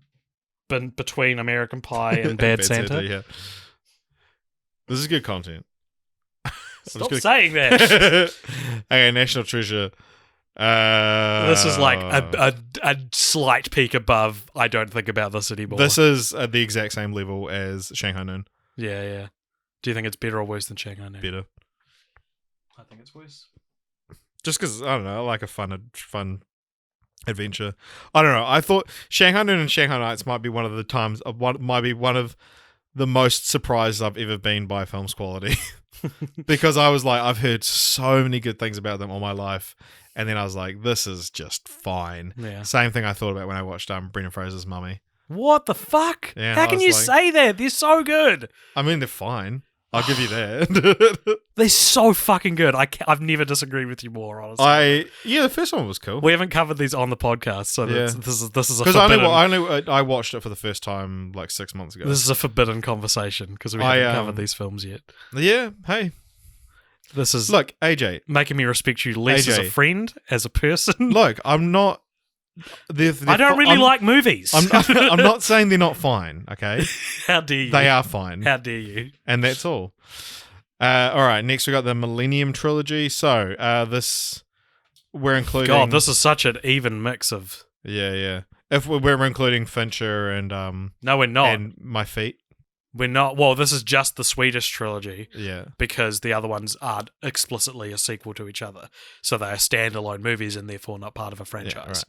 between American Pie and Bad Santa. Yeah. This is good content. Stop saying that. Okay, National Treasure. This is like a slight peak above. I don't think about this anymore. This is the exact same level as Shanghai Noon. Yeah. Do you think it's better or worse than Shanghai Noon? Better. I think it's worse. Just because, I don't know, I like a fun adventure. I don't know. I thought Shanghai Noon and Shanghai Nights might be one of the most surprised I've ever been by film's quality. Because I was like, I've heard so many good things about them all my life. And then I was like, this is just fine. Yeah. Same thing I thought about when I watched Brendan Fraser's Mummy. What the fuck? Yeah, How can you say that? They're so good. I mean, they're fine. I'll give you that. They're so fucking good. I've never disagreed with you more, honestly. The first one was cool. We haven't covered these on the podcast, so this is a because forbidden... I watched it for the first time like 6 months ago. This is a forbidden conversation because we haven't covered these films yet. Yeah, hey. This is look, AJ, making me respect you less AJ, as a friend, as a person. Look, I'm not. I don't really like movies. I'm not saying they're not fine. Okay, how dare you? They are fine. How dare you? And that's all. All right. Next, we got the Millennium Trilogy. So this we're including. God, this is such an even mix of. Yeah. If we're including Fincher and no, we're not. And My Feet. We're not. Well, this is just the Swedish trilogy. Yeah. Because the other ones aren't explicitly a sequel to each other. So they are standalone movies and therefore not part of a franchise.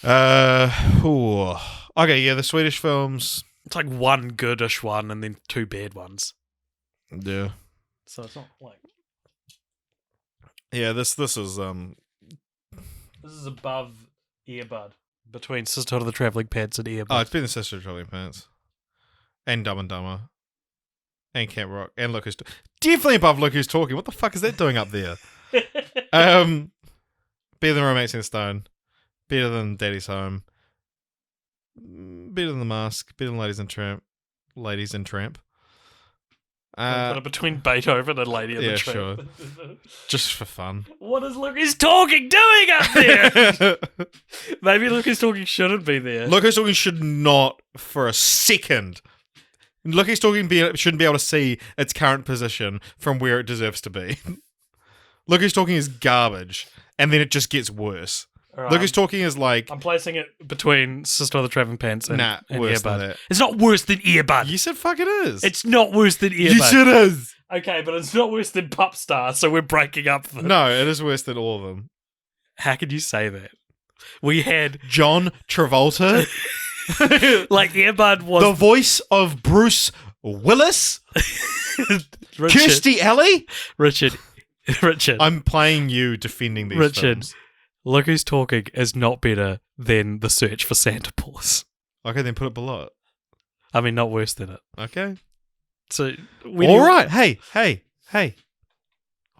Yeah, right. Okay, yeah, the Swedish films. It's like one goodish one and then two bad ones. Yeah. So it's not like. Yeah, this is This is above Earbud. Between Sisterhood of the Travelling Pants and Earbud. Oh, it's been the Sisterhood of the Travelling Pants. And Dumb and Dumber. And Camp Rock. And Look Who's definitely above Look Who's Talking. What the fuck is that doing up there? Better than Romancing the Stone. Better than Daddy's Home. Better than The Mask. Better than Ladies and Tramp. Put it between Beethoven and Lady and the Tramp. Sure. Just for fun. What is Look Who's Talking doing up there? Maybe Look Who's Talking shouldn't be there. Look Who's Talking should not for a second. Look Who's Talking shouldn't be able to see its current position from where it deserves to be. Look Who's Talking is garbage, and then it just gets worse. Right. Look Who's Talking is like... I'm placing it between Sister of the Travelling Pants and, and worse Earbud. Than that. It's not worse than Earbud. You said fuck it is. It's not worse than Earbud. You said it is. Okay, but it's not worse than Popstar, so we're breaking up. No, it is worse than all of them. How could you say that? We had... John Travolta. Like Earbud was... The voice of Bruce Willis. Kirstie Alley. Richard. I'm playing you defending these films. Look Who's Talking is not better than The Search for Santa Claus. Okay, then put it below it. I mean, not worse than it. Okay. So, all right. Hey.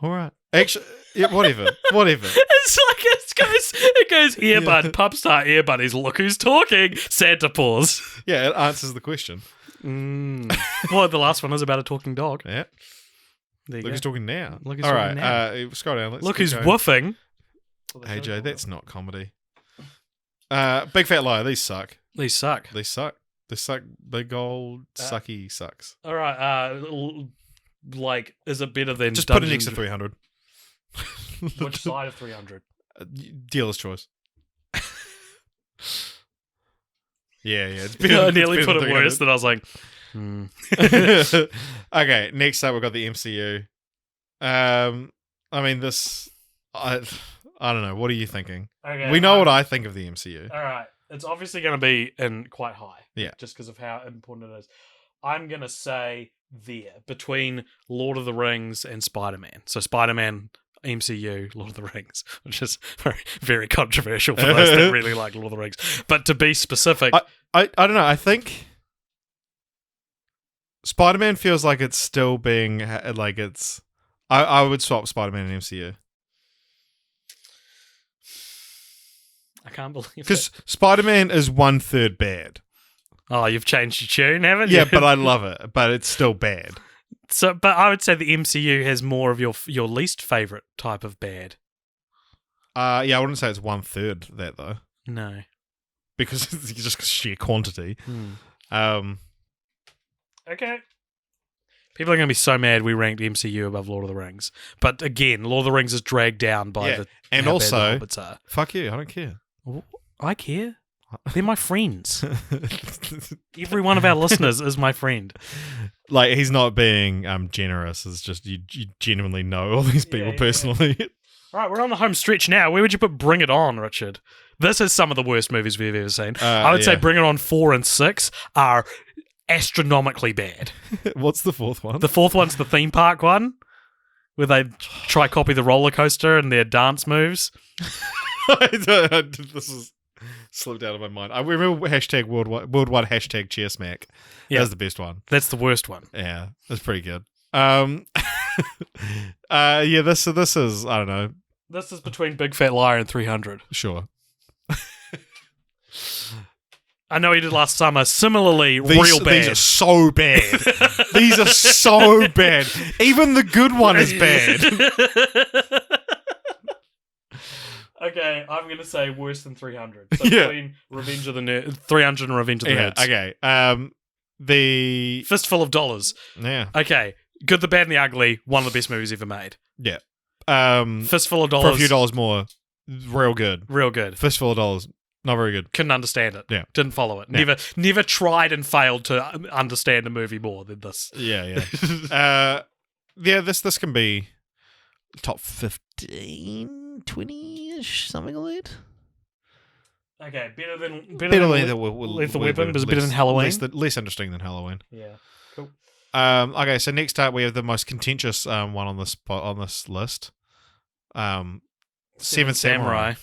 All right. Actually, yeah, whatever. It's like it goes Earbud, yeah. Popstar, Earbud is Look Who's Talking, Santa Claus. Yeah, it answers the question. Well, the last one is about a talking dog. Yeah. There you Look go. Who's Talking now. Look Who's Talking now. Scroll down. Let's Look Who's going. Woofing. AJ, that's not comedy. Big Fat Liar. These suck. They suck. Big old sucky sucks. All right. Like, is it better than? Just put it next to 300. Which side of 300? Dealer's choice. Yeah. It's better, I nearly put it worse than I was like. Okay, next up we've got the MCU. I mean, this. I don't know. What are you thinking? Okay, we know what I think of the MCU. All right. It's obviously going to be in quite high. Yeah. Just because of how important it is. I'm going to say between Lord of the Rings and Spider-Man. So Spider-Man, MCU, Lord of the Rings, which is very, very controversial for those that really like Lord of the Rings. But to be specific... I don't know. I think Spider-Man feels like it's still being... like it's... I would swap Spider-Man and MCU. I can't believe it. Because Spider-Man is 1/3 bad. Oh, you've changed your tune, haven't you? Yeah, but I love it. But it's still bad. So, but I would say the MCU has more of your least favorite type of bad. Yeah, I wouldn't say it's 1/3 that though. No, because it's just sheer quantity. Okay. People are going to be so mad we ranked MCU above Lord of the Rings. But again, Lord of the Rings is dragged down by the and how also bad the Hobbits are. Fuck you, I don't care. I care. They're my friends. Every one of our listeners is my friend. Like, he's not being generous. It's just you genuinely know all these people personally. All right, we're on the home stretch now. Where would you put Bring It On, Richard? This is some of the worst movies we've ever seen. I would say Bring It On 4 and 6 are astronomically bad. What's the fourth one? The fourth one's the theme park one, where they try copy the roller coaster and their dance moves. This is slipped out of my mind. I remember hashtag worldwide hashtag cheer smack. Yeah. That's the best one. That's the worst one. Yeah, that's pretty good. This is, I don't know. This is between Big Fat Liar and 300. Sure. I know he did last summer. Similarly, real bad. These are so bad. These are so bad. Even the good one is bad. Okay, I'm going to say worse than 300. So between 300 and Revenge of the Nerds. Okay. The Fistful of Dollars. Yeah. Okay. Good, the Bad, and the Ugly. One of the best movies ever made. Yeah. Fistful of Dollars. For a few dollars more. Real good. Real good. Fistful of Dollars. Not very good. Couldn't understand it. Yeah. Didn't follow it. Yeah. Never tried and failed to understand a movie more than this. Yeah. This can be top 15, 20-ish, something like that. Okay, better than Lethal Weapon, but better than Halloween. Less interesting than Halloween. Yeah, cool. Okay, so next up we have the most contentious one on this list. Seven Samurai.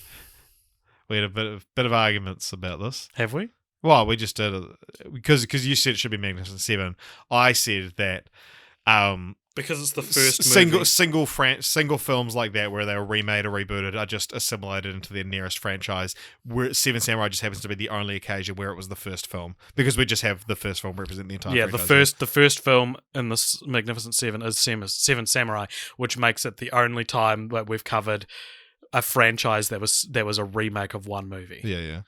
We had a bit of arguments about this. Have we? Well, we just did it because you said it should be Magnificent Seven. I said that because it's the first single films like that where they were remade or rebooted are just assimilated into their nearest franchise. Where Seven Samurai just happens to be the only occasion where it was the first film because we just have the first film represent the entire. Yeah, franchise. the first film in this Magnificent Seven is Seven Samurai, which makes it the only time that we've covered a franchise that was a remake of one movie. Yeah.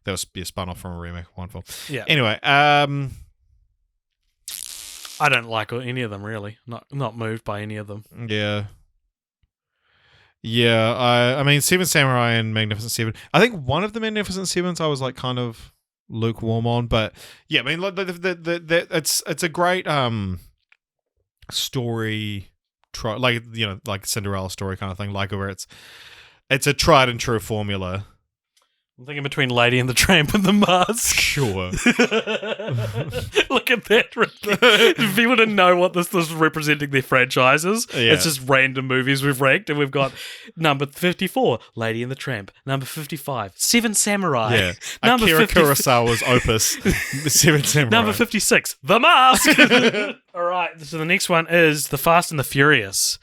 That was spun off from a remake of one film. Yeah. Anyway, I don't like any of them really. Not moved by any of them. Yeah. Yeah, I mean Seven Samurai and Magnificent Seven. I think one of the Magnificent Sevens I was like kind of lukewarm on, but yeah, I mean it's a great story, like Cinderella story kind of thing, like where it's a tried and true formula. I'm thinking between Lady and the Tramp and The Mask. Sure. Look at that, Ricky. If people didn't know what this is representing their franchises, it's just random movies we've ranked, and we've got number 54, Lady and the Tramp. Number 55, Seven Samurai. Yeah. Akira Kurosawa's opus, Seven Samurai. Number 56, The Mask. All right, so the next one is The Fast and the Furious.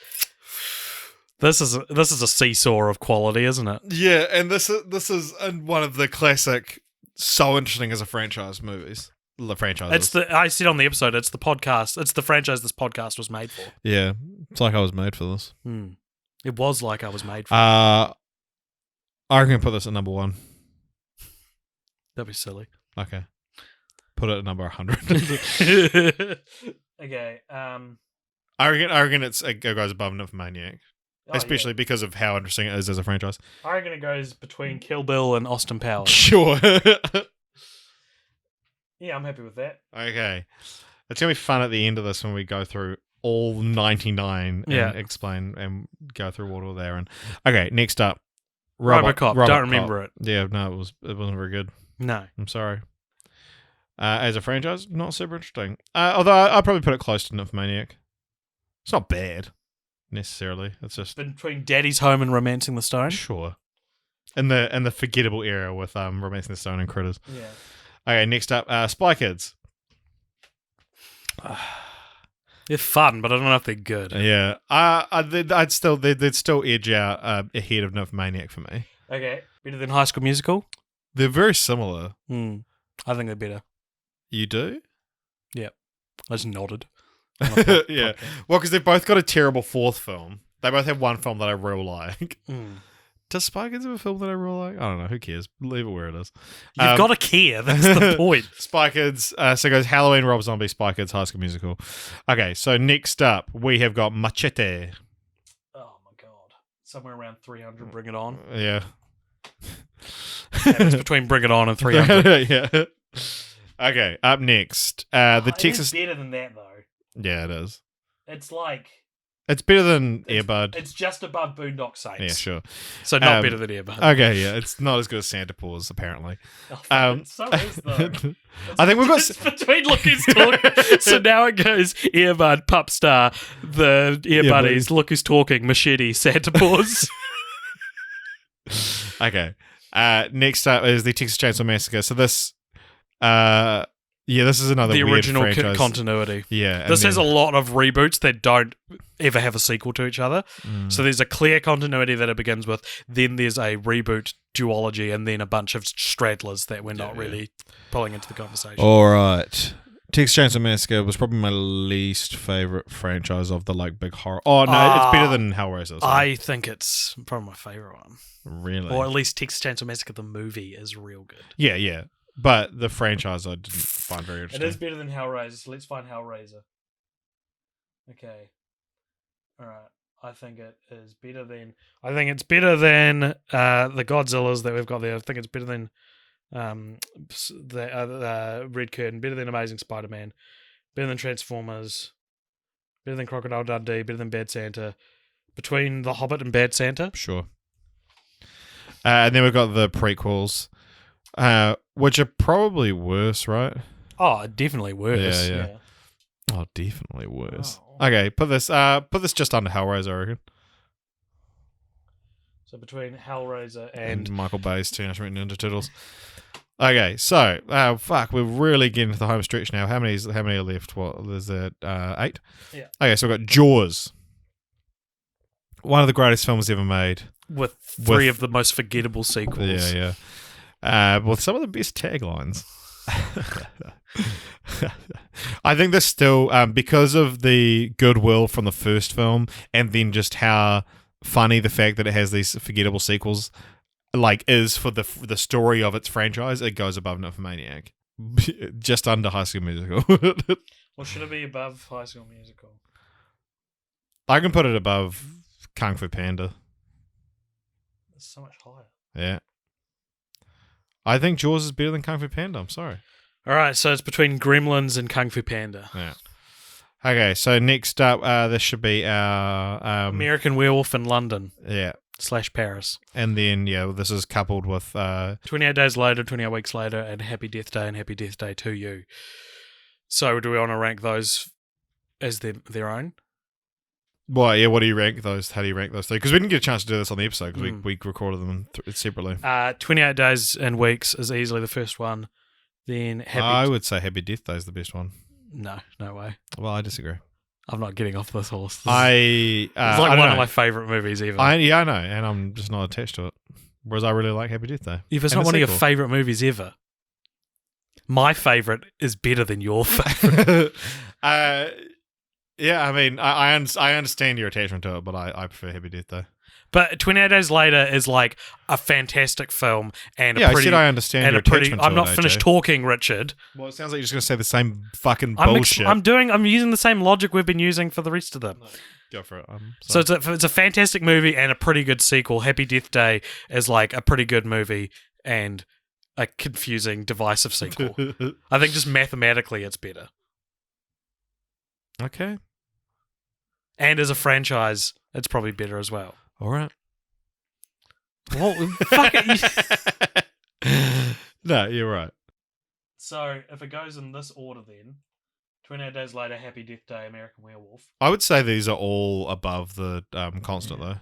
This is a seesaw of quality, isn't it? Yeah, and this is one of the classic, so interesting as a franchise movies. The franchise. I said on the episode, it's the podcast. It's the franchise this podcast was made for. Yeah, it's like I was made for this. It was like I was made for. I reckon put this at number 1. That'd be silly. Okay, put it at number 100. Okay. I reckon it goes above Nymphomaniac. Especially because of how interesting it is as a franchise. I reckon it goes between Kill Bill and Austin Powers. Sure. Yeah, I'm happy with that. Okay. It's going to be fun at the end of this when we go through all 99 and explain and go through what all there. And okay, next up. RoboCop. Don't remember it. Yeah, no, it wasn't very good. No. I'm sorry. As a franchise, not super interesting. Although I'd probably put it close to Nymphomaniac. It's not bad. Necessarily, it's just between Daddy's Home and Romancing the Stone. Sure, and the forgettable era with Romancing the Stone and Critters. Yeah. Okay, next up, Spy Kids. They're fun, but I don't know if they're good. Yeah, they'd still edge out ahead of Nymphomaniac for me. Okay, better than High School Musical. They're very similar. I think they're better. You do? Yeah, I just nodded. Yeah, well, because they've both got a terrible fourth film. They both have one film that I real like. Does Spy Kids have a film that I real like? I don't know. Who cares? Leave it where it is. You've got to care. That's the point. Spy Kids. So it goes Halloween, Rob Zombie, Spy Kids, High School Musical. Okay, so next up we have got Machete. Oh my god, somewhere around 300. Bring It On. Yeah. It's between Bring It On and 300. Yeah. Okay, up next, the Texas. It's better than that though. Yeah, it is. It's like It's better than Airbud. It's just above Boondock Saints. Yeah, sure. So not better than Airbud. Okay, yeah, it's not as good as Santa Paws, apparently. So is though. I think we've got It's between Look Who's Talking. So now it goes Airbud, Popstar, the Airbuddies, Look Who's Talking, Machete, Santa Paws. Okay. Next up is the Texas Chainsaw Massacre. So this, this is another the weird original franchise. Continuity. Yeah, This has a lot of reboots that don't ever have a sequel to each other. So there's a clear continuity that it begins with. Then there's a reboot duology, and then a bunch of straddlers that we're not really pulling into the conversation. All right. Texas Chainsaw Massacre was probably my least favorite franchise of the big horror. Oh no, it's better than Hellraiser. I think it's probably my favorite one. Really? Or at least Texas Chainsaw Massacre the movie is real good. Yeah. But the franchise I didn't find very interesting. It is better than Hellraiser, so let's find Hellraiser. Okay. Alright. I think it is better than... I think it's better than the Godzillas that we've got there. I think it's better than the Red Curtain, better than Amazing Spider-Man, better than Transformers, better than Crocodile Dundee, better than Bad Santa. Between The Hobbit and Bad Santa? Sure. And then we've got the prequels, which are probably worse, right? Oh, definitely worse. Yeah. Oh, definitely worse. Oh. Okay, put this just under Hellraiser, I reckon. So between Hellraiser and Michael Bay's Teenage Mutant Ninja Turtles. Okay, so we're really getting to the home stretch now. How many are left? What is it? 8? Yeah. Okay, so we've got Jaws. One of the greatest films ever made. with 3 of the most forgettable sequels. Yeah. With some of the best taglines. I think there's still, because of the goodwill from the first film, and then just how funny the fact that it has these forgettable sequels, is for the story of its franchise, it goes above Nymphomaniac. Just under High School Musical. Well, should it be above High School Musical? I can put it above Kung Fu Panda. It's so much higher. Yeah. I think Jaws is better than Kung Fu Panda. I'm sorry. All right, so it's between Gremlins and Kung Fu Panda. Yeah. Okay, so next up, this should be our... American Werewolf in London. Yeah. / Paris. And then, this is coupled with... 28 Days Later, 28 Weeks Later, and Happy Death Day and Happy Death Day to You. So do we want to rank those as their own? Well, yeah, what do you rank those? How do you rank those 3? Because we didn't get a chance to do this on the episode because we recorded them separately. 28 Days and Weeks is easily the first one. Then I would say Happy Death Day is the best one. No way. Well, I disagree. I'm not getting off this horse. It's like one of my favourite movies ever. I know, and I'm just not attached to it. Whereas I really like Happy Death Day. If it's not one of your favourite movies ever, my favourite is better than your favourite. Yeah, I mean, I understand your attachment to it, but I prefer Happy Death Day. But 28 Days Later is like a fantastic film and I said I understand your attachment to it. I'm not finished talking, Richard. Well, it sounds like you're just going to say the same fucking bullshit. I'm using the same logic we've been using for the rest of them. No, go for it. So it's a fantastic movie and a pretty good sequel. Happy Death Day is like a pretty good movie and a confusing, divisive sequel. I think just mathematically it's better. Okay. And as a franchise, it's probably better as well. All right. Well, fuck it. No, you're right. So, if it goes in this order then, 28 Days Later, Happy Death Day, American Werewolf. I would say these are all above the constant, though.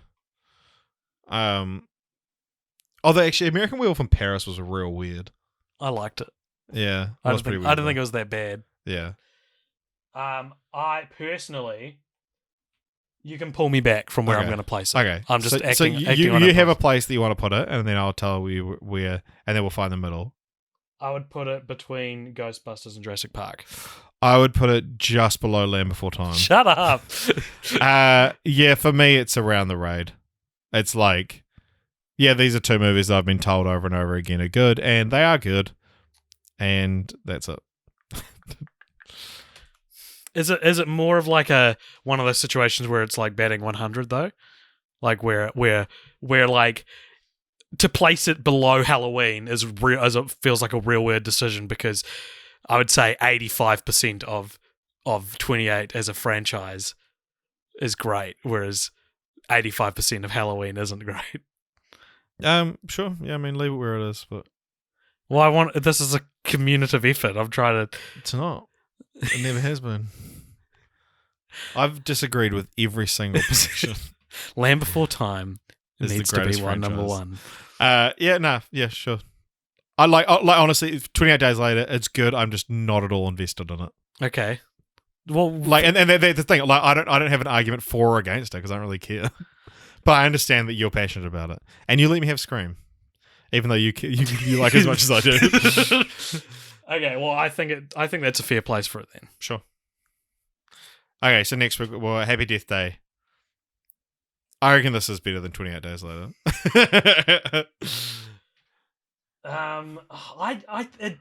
Although, actually, American Werewolf in Paris was real weird. I liked it. Yeah, I didn't think it was that bad. Yeah. I personally... You can pull me back from where I'm going to place it. Okay. I'm just acting. So you have a place that you want to put it, and then I'll tell you where, and then we'll find the middle. I would put it between Ghostbusters and Jurassic Park. I would put it just below Land Before Time. Shut up. Yeah, for me, it's around the raid. It's like, these are 2 movies that I've been told over and over again are good, and they are good, and that's it. Is it more of like one of those situations where it's like batting 100 though, like where like to place it below Halloween is real, as it feels like a real weird decision because I would say 85% of 28 as a franchise is great, whereas 85% of Halloween isn't great. Sure. Yeah, I mean, leave it where it is, but Well, this is a communicative effort. I'm trying to. it's not. It never has been. I've disagreed with every single position. Land Before Time Is the needs to be greatest number franchise. one. Yeah, sure. I like honestly, 28 Days Later, it's good. I'm just not at all invested in it. Okay. Well, Like, and the thing, like, I don't have an argument for or against it because I don't really care. But I understand that you're passionate about it, and you let me have Scream, even though you like it as much as I do. Okay. Well, I think that's a fair place for it then. Sure. Okay, so next week, well, Happy Death Day. I reckon this is better than 28 Days Later.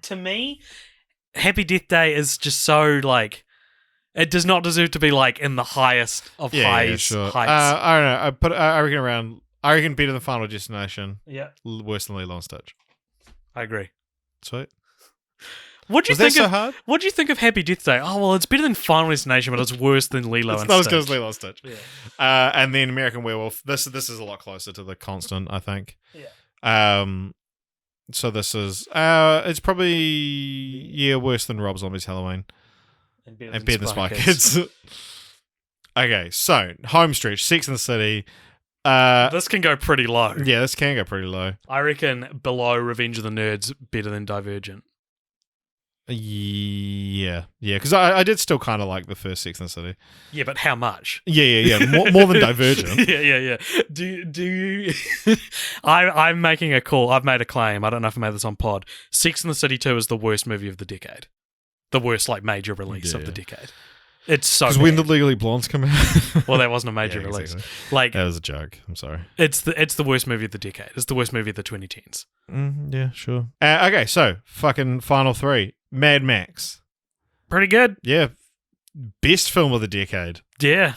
To me, Happy Death Day is just so like, it does not deserve to be like in the highest of highs. Yeah, sure. Heights. I don't know. I reckon better than Final Destination. Yeah, Worse than Lilo and Stitch. I agree. Sweet. What do you Was that think so of? hard? What do you think of Happy Death Day? Oh well, it's better than Final Destination, but it's worse than Lilo and It's not as Stitch. good as Lilo and Stitch. Yeah. And then American Werewolf. This is a lot closer to the constant, I think. Yeah. So this is it's probably worse than Rob Zombie's Halloween And better and better than Spy Kids. Okay, so home stretch, Sex and the City. This can go pretty low. Yeah, this can go pretty low. I reckon below Revenge of the Nerds, better than Divergent. Yeah, because I did still kind of like the first Sex and the City. Yeah, but how much? Yeah. More than Divergent. Yeah. Do you? I'm making a call. I've made a claim. I don't know if I made this on pod. Sex and the City 2 is the worst movie of the decade. The worst like major release of the decade. It's so Because when did Legally Blondes come out? well, that wasn't a major release. Exactly. Like That was a joke. I'm sorry. it's the worst movie of the decade. It's the worst movie of the 2010s. Yeah, sure. Okay, so fucking final three. Mad Max. Pretty good. Yeah. Best film of the decade. Yeah.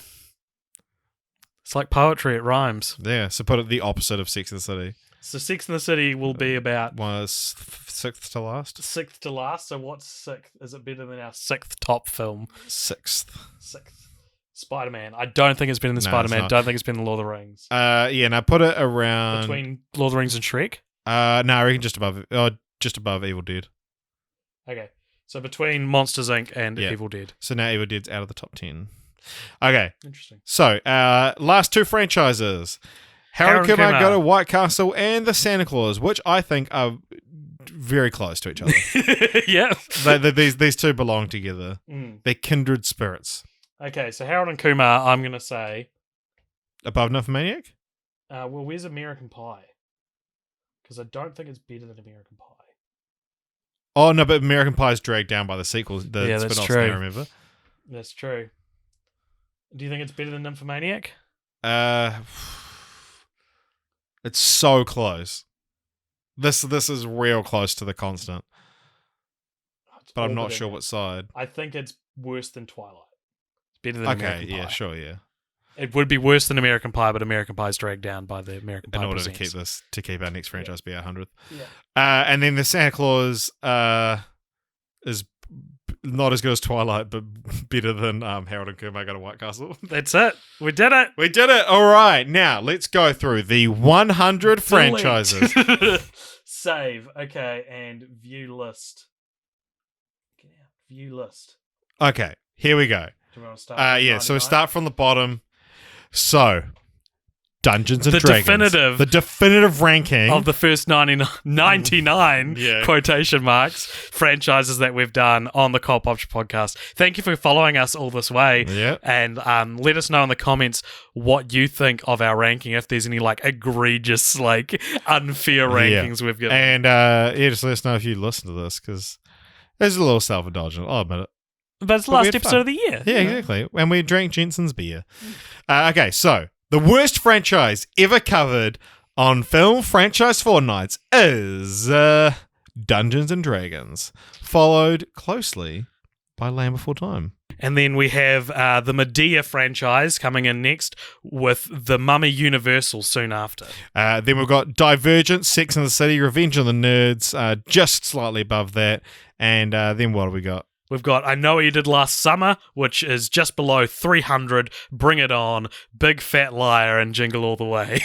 It's like poetry. It rhymes. Yeah, so put it the opposite of Sex and the City. So Sex and the City will be about Was sixth to last? sixth to last. So what's sixth? Is it better than our sixth top film? Sixth. Sixth. Spider-Man. I don't think it's better than No, Spider-Man. it's not. Don't think it's better than Lord of the Rings. Yeah, now put it around. Between Lord of the Rings and Shrek? No, I reckon just above Evil Dead. Okay. So between Monsters Inc. and Yeah. Evil Dead. So now Evil Dead's out of the top 10. Okay, Interesting. so last two franchises. Harold Harold Kumar Kumar. Go to White Castle and The Santa Claus, which I think are very close to each other. Yeah. These two belong together. Mm. They're kindred spirits. Okay, so Harold and Kumar, I'm going to say, Above Nymphomaniac? well, where's American Pie? Because I don't think it's better than American Pie. Oh, no, but American Pie is dragged down by the sequels. The Yeah, that's spin-offs true. now, remember? That's true. Do you think it's better than Nymphomaniac? It's so close. This is real close to the constant, It's but I'm not orbiting sure it. what side. I think it's worse than Twilight. It's better than Okay, American Pie. yeah, sure, yeah. It would be worse than American Pie, but American Pie is dragged down by the American Pie In order Presents. to keep our next franchise be our 100th. Yeah. And then the Santa Claus is not as good as Twilight, but better than Harold and Kumar Go to White Castle. That's it. We did it. We did it. All right. Now, let's go through the 100 franchises. Delete. Save. Okay, and view list. Get out. View list. Okay, here we go. Do we want to start? Yeah, so we start from the bottom. So, Dungeons and The Dragons. definitive- The definitive ranking. of the first 99 Yeah. quotation marks franchises that we've done on the Popture podcast. Thank you for following us all this way. Yeah. And let us know in the comments what you think of our ranking, if there's any like egregious, like unfair rankings we've given. And just let us know if you listen to this, because there's a little self-indulgent. I'll admit it. but it's the but we last had episode fun. of the year. Yeah, exactly. And we drank Jensen's beer. Okay, so the worst franchise ever covered on Film Franchise Fortnights is Dungeons and Dragons, followed closely by Land Before Time. And then we have the Medea franchise coming in next with the Mummy Universal soon after. Then we've got Divergent, Sex and the City, Revenge of the Nerds, just slightly above that. And then what have we got? We've got I Know What You Did Last Summer, which is just below 300. Bring It On, Big Fat Liar, and Jingle All the Way.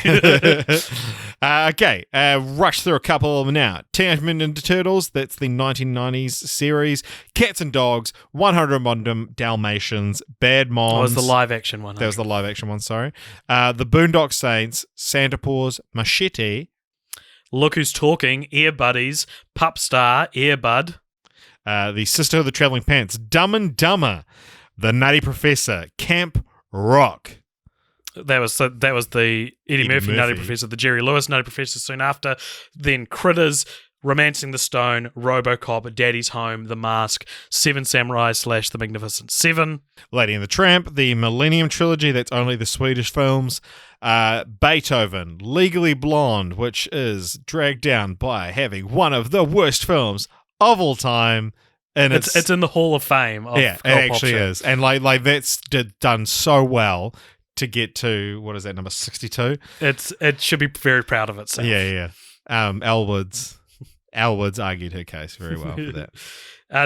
Okay, rush through a couple of them now. Teenage Mutant Ninja Turtles, that's the 1990s series. Cats and Dogs, 101 Dalmatians, Bad Moms. That was the live action one. That was the live action one, sorry. The Boondock Saints, Santa Paws, Machete. Look Who's Talking, Ear Buddies, Pup Star, Earbud. The Sister of the Traveling Pants, Dumb and Dumber, The Nutty Professor, Camp Rock. That was the Eddie Murphy Nutty Professor, the Jerry Lewis Nutty Professor soon after. Then Critters, Romancing the Stone, RoboCop, Daddy's Home, The Mask, Seven Samurai / The Magnificent Seven. Lady and the Tramp, the Millennium Trilogy, that's only the Swedish films. Beethoven, Legally Blonde, which is dragged down by having one of the worst films of all time, and it's in the Hall of Fame. It actually is, and like that's done so well to get to what is that, number 62? It should be very proud of itself. Yeah. Al Woods argued her case very well for that.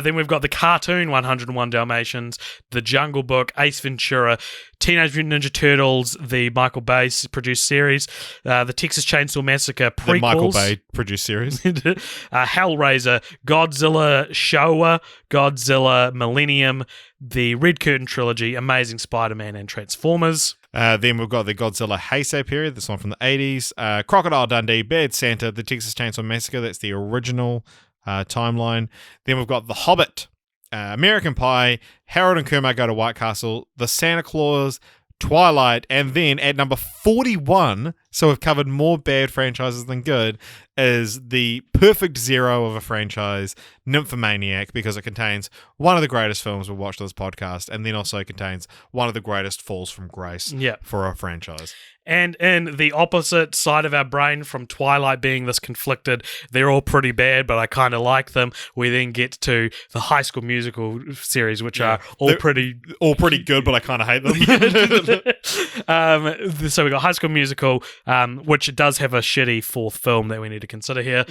Then we've got the cartoon 101 Dalmatians, The Jungle Book, Ace Ventura, Teenage Mutant Ninja Turtles, the Michael Bay produced series, the Texas Chainsaw Massacre prequels. The Michael Bay produced series. Hellraiser, Godzilla Showa, Godzilla Millennium, the Red Curtain Trilogy, Amazing Spider-Man, and Transformers. Then we've got the Godzilla Heisei period, this one from the 80s. Crocodile Dundee, Bad Santa, the Texas Chainsaw Massacre, that's the original timeline. Then we've got The Hobbit, American Pie, Harold and Kumar Go to White Castle, The Santa Claus, Twilight, and then at number 41, so we've covered more bad franchises than good, is the perfect zero of a franchise, Nymphomaniac, because it contains one of the greatest films we've watched on this podcast, and then also contains one of the greatest falls from grace for a franchise. And in the opposite side of our brain from Twilight being this conflicted, they're all pretty bad, but I kind of like them, we then get to the High School Musical series, which are all pretty good, but I kind of hate them. So we got High School Musical, which does have a shitty fourth film that we need to consider here.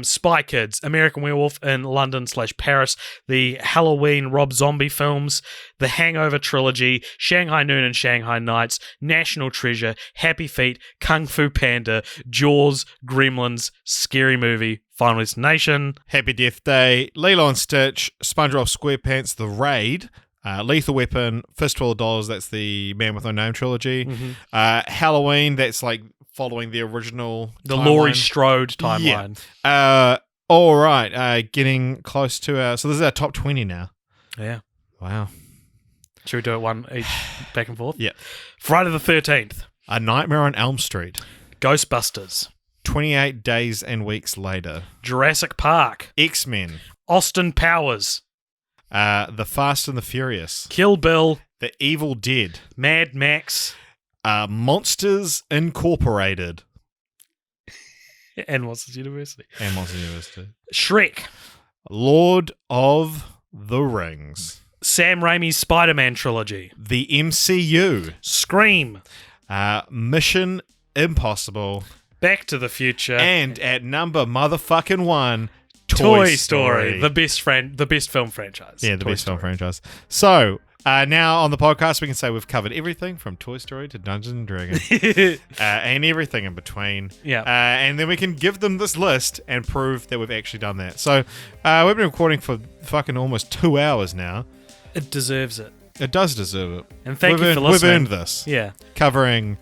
Spy Kids, American Werewolf in London / Paris, the Halloween Rob Zombie films, the Hangover trilogy, Shanghai Noon and Shanghai Nights, National Treasure, Happy Feet, Kung Fu Panda, Jaws, Gremlins, Scary Movie, Final Destination, Happy Death Day, Lilo and Stitch, SpongeBob SquarePants, The Raid, Lethal Weapon, Fistful of Dollars, that's the Man with No Name trilogy, Halloween, that's like following the original the timeline. Laurie Strode timeline. All right, getting close to so this is our top 20 now. Yeah. Wow. Should we do it one each back and forth? Yeah. Friday the 13th. A Nightmare on Elm Street. Ghostbusters. 28 Days and Weeks Later. Jurassic Park. X-Men. Austin Powers. The Fast and the Furious. Kill Bill. The Evil Dead. Mad Max. Monsters Incorporated. And Monsters University. Shrek. Lord of the Rings. Sam Raimi's Spider-Man trilogy. The MCU. Scream. Mission Impossible. Back to the Future. And at number motherfucking 1, Toy Story. The best film franchise. Yeah, the best film franchise. So, now on the podcast, we can say we've covered everything from Toy Story to Dungeons and Dragons. And everything in between. Yeah. And then we can give them this list and prove that we've actually done that. So, we've been recording for fucking almost 2 hours now. It deserves it. It does deserve it. And thank you for listening. We've earned this. Yeah. Covering,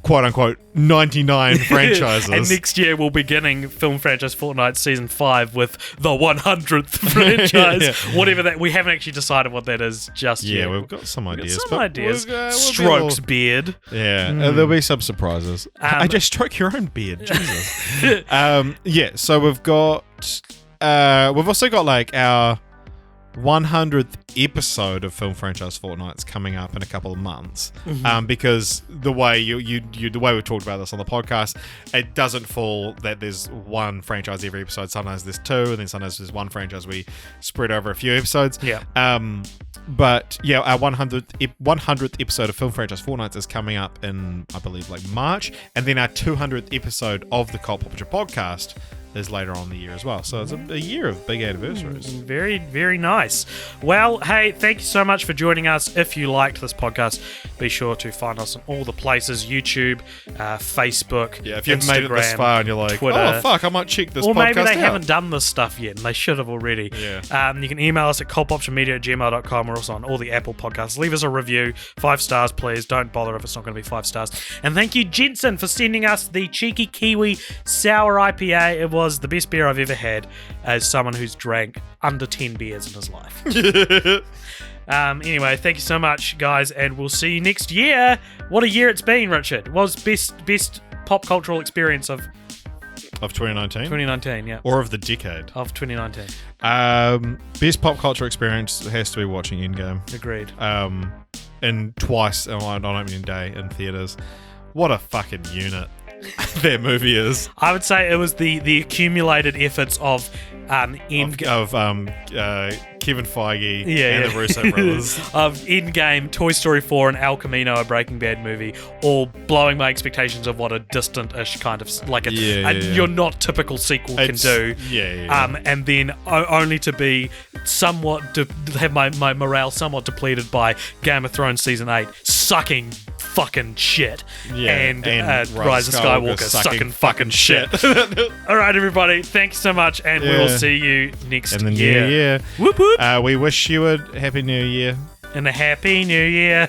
quote unquote, 99 franchises. And next year we'll be beginning Film Franchise Fortnight Season 5 with the 100th franchise. Whatever that, we haven't actually decided what that is just yet. Yeah, we've got some ideas. We'll Strokes beard. Yeah, there'll be some surprises. I just stroke your own beard. Jesus. Yeah, so we've also got like our 100th episode of Film Franchise Fortnights coming up in a couple of months, because the way the way we've talked about this on the podcast, it doesn't fall that there's one franchise every episode. Sometimes there's two, and then sometimes there's one franchise we spread over a few episodes. Yeah. But yeah, our 100th episode of Film Franchise Fortnights is coming up in, I believe, like March, and then our 200th episode of the Popture podcast is later on in the year as well. So it's a year of big anniversaries. Very, very nice. Well, hey, thank you so much for joining us. If you liked this podcast, be sure to find us on all the places, YouTube, Facebook, Yeah, if you've Instagram, made it this far and you're like, Twitter, oh, fuck, I might check this podcast out. or maybe they haven't done this stuff yet, and they should have already. Yeah. You can email us at cultpopturemedia@gmail.com. We're also on all the Apple podcasts. Leave us a review. 5 stars, please. Don't bother if it's not going to be 5 stars. And thank you, Jensen, for sending us the Cheeky Kiwi Sour IPA. It was the best beer I've ever had as someone who's drank under 10 beers in his life. Anyway, thank you so much, guys, and we'll see you next year. What a year it's been, Richard. What was best pop cultural experience of 2019? 2019, yeah. Or of the decade? Of 2019. Best pop culture experience has to be watching Endgame. Agreed. And twice on opening day in theaters. What a fucking unit that movie is. I would say it was the accumulated efforts of Kevin Feige and the Russo brothers. Of Endgame, Toy Story 4, and El Camino, a Breaking Bad movie, all blowing my expectations of what a distant-ish kind of your not typical sequel can do. And then only to be somewhat have my morale somewhat depleted by Game of Thrones season 8 sucking fucking shit, and Rise of Skywalker sucking fucking shit. All right, everybody, thanks so much, and we will see you next in the year. new year. Whoop whoop. We wish you a happy new year. And a happy new year.